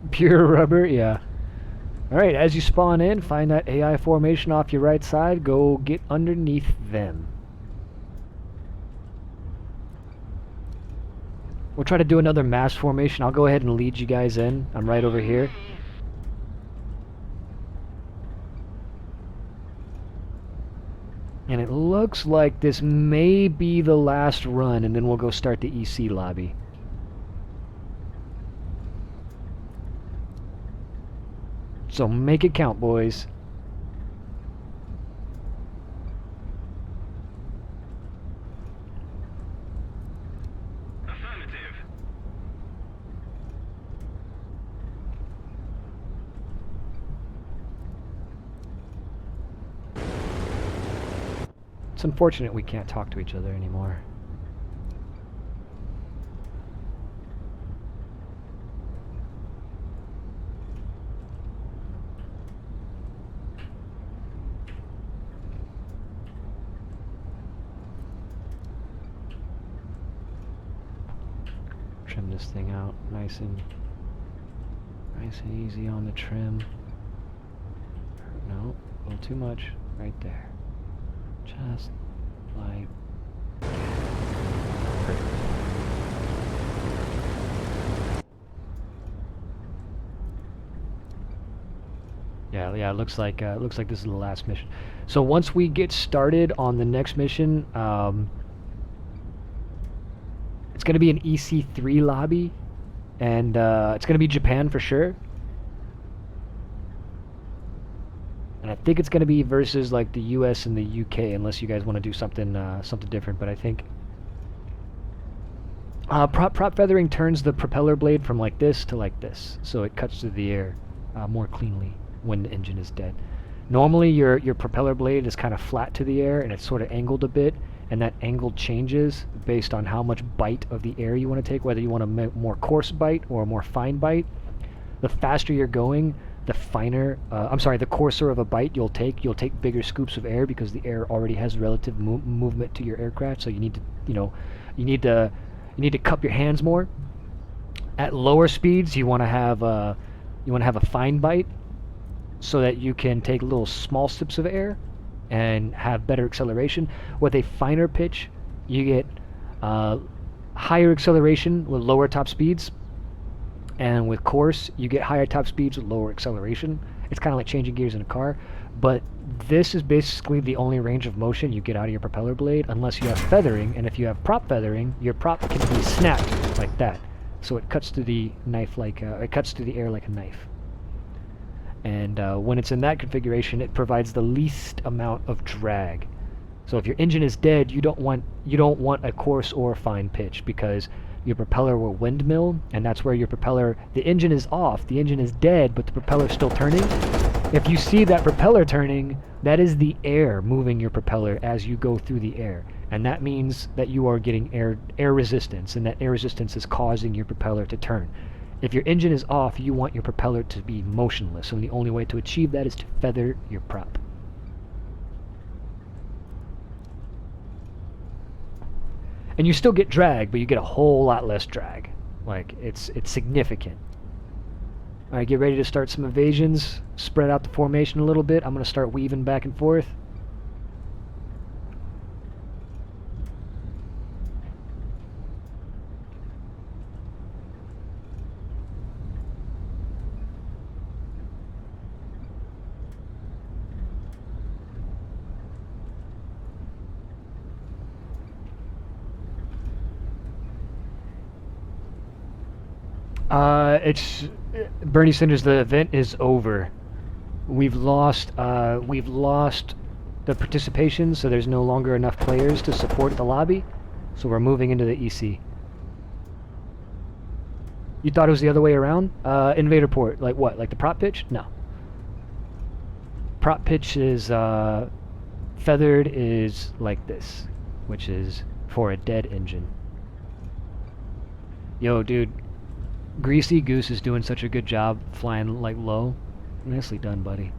Pure rubber, yeah. Alright, as you spawn in, find that AI formation off your right side. Go get underneath them. We'll try to do another mass formation. I'll go ahead and lead you guys in. I'm right over here. And it looks like this may be the last run, and then we'll go start the EC lobby. So make it count, boys. Affirmative. It's unfortunate we can't talk to each other anymore. Trim this thing out nice and easy on the trim. No, a little too much right there. Just like perfect. Yeah, it looks like this is the last mission. So once we get started on the next mission, it's going to be an EC3 lobby, and it's going to be Japan for sure. And I think it's going to be versus like the U.S. and the U.K. unless you guys want to do something something different. But I think prop feathering turns the propeller blade from like this to like this, so it cuts through the air more cleanly when the engine is dead. Normally your propeller blade is kind of flat to the air and it's sort of angled a bit, and that angle changes based on how much bite of the air you want to take, whether you want a more coarse bite or a more fine bite. The faster you're going, the finer, the coarser of a bite you'll take. You'll take bigger scoops of air because the air already has relative movement to your aircraft, so you need to, you need to cup your hands more. At lower speeds, you want to have a fine bite, so that you can take little small sips of air and have better acceleration. With a finer pitch, you get higher acceleration with lower top speeds, and with coarse, you get higher top speeds with lower acceleration. It's kind of like changing gears in a car, but this is basically the only range of motion you get out of your propeller blade unless you have feathering, and if you have prop feathering, your prop can be snapped like that. So it cuts through the it cuts through the air like a knife. And when it's in that configuration, it provides the least amount of drag. So if your engine is dead, you don't want a coarse or fine pitch, because your propeller will windmill, and that's where your propeller, the engine is off, the engine is dead, but the propeller's still turning. If you see that propeller turning, that is the air moving your propeller as you go through the air. And that means that you are getting air resistance, and that air resistance is causing your propeller to turn. If your engine is off, you want your propeller to be motionless, and the only way to achieve that is to feather your prop. And you still get drag, but you get a whole lot less drag. Like, it's significant. Alright, get ready to start some evasions. Spread out the formation a little bit. I'm going to start weaving back and forth. It's Bernie Sanders. The event is over. We've lost the participation, so there's no longer enough players to support the lobby. So we're moving into the EC. You thought it was the other way around? Invader port, like what? Like the prop pitch? No. Prop pitch is feathered is like this, which is for a dead engine. Yo, dude. Greasy Goose is doing such a good job flying like low. Nicely done, buddy.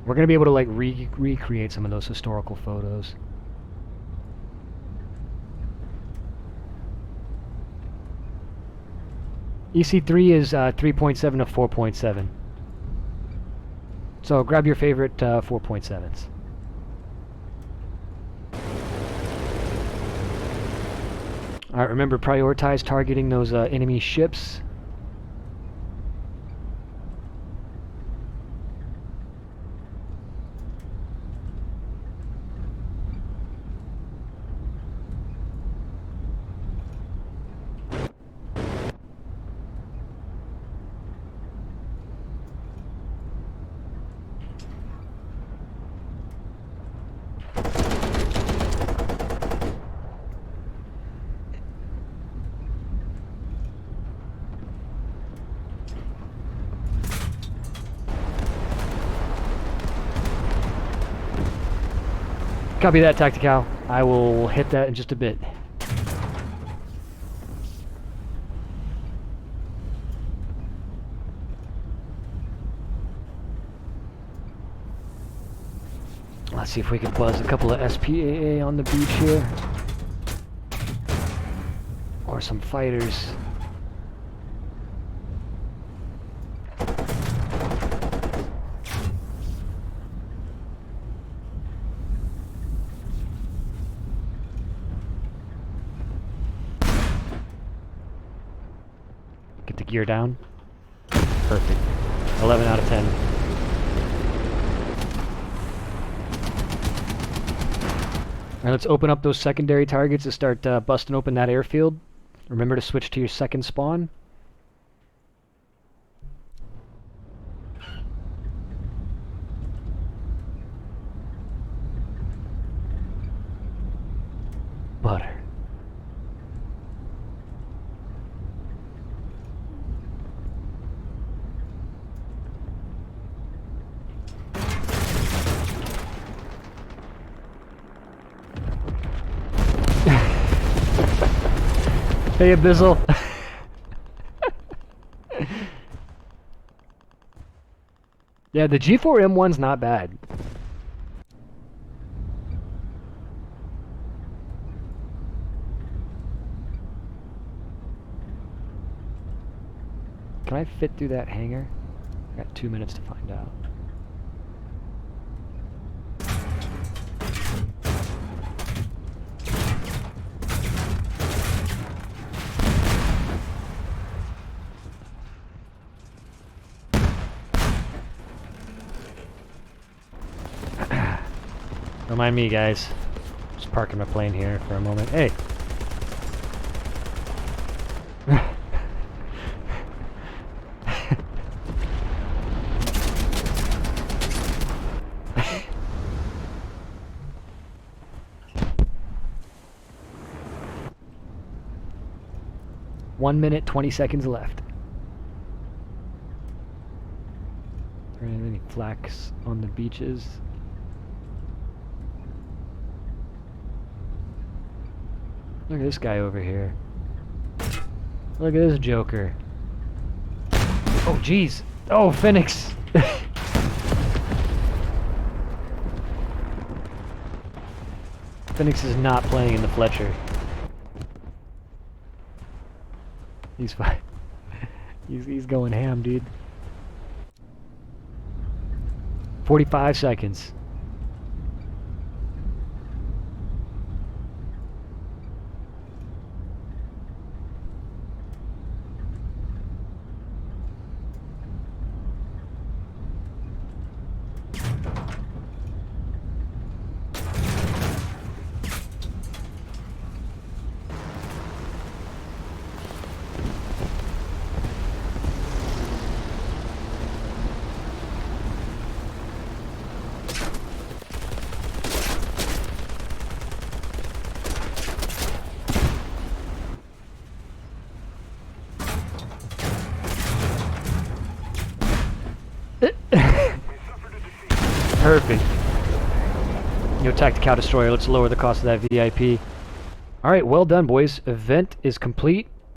We're gonna be able to like recreate some of those historical photos. EC3 is 3.7 to 4.7. So grab your favorite 4.7s. Alright, remember, prioritize targeting those enemy ships. Copy that, Tactical. I will hit that in just a bit. Let's see if we can buzz a couple of SPAA on the beach here. Or some fighters. Get the gear down. Perfect. 11 out of 10. Alright, let's open up those secondary targets and start busting open that airfield. Remember to switch to your second spawn. butter. Hey, Abyssal. Yeah, the G4M1's not bad. Can I fit through that hangar? I got 2 minutes to find out. Remind me, guys. Just parking my plane here for a moment. Hey! One minute, 20 seconds left. Are there any flags on the beaches? Look at this guy over here. Look at this joker. Oh, jeez. Oh, Phoenix. Phoenix is not playing in the Fletcher. He's fine. He's going ham, dude. 45 seconds. Perfect. You attack the cow destroyer. Let's lower the cost of that VIP. Alright, well done, boys. Event is complete.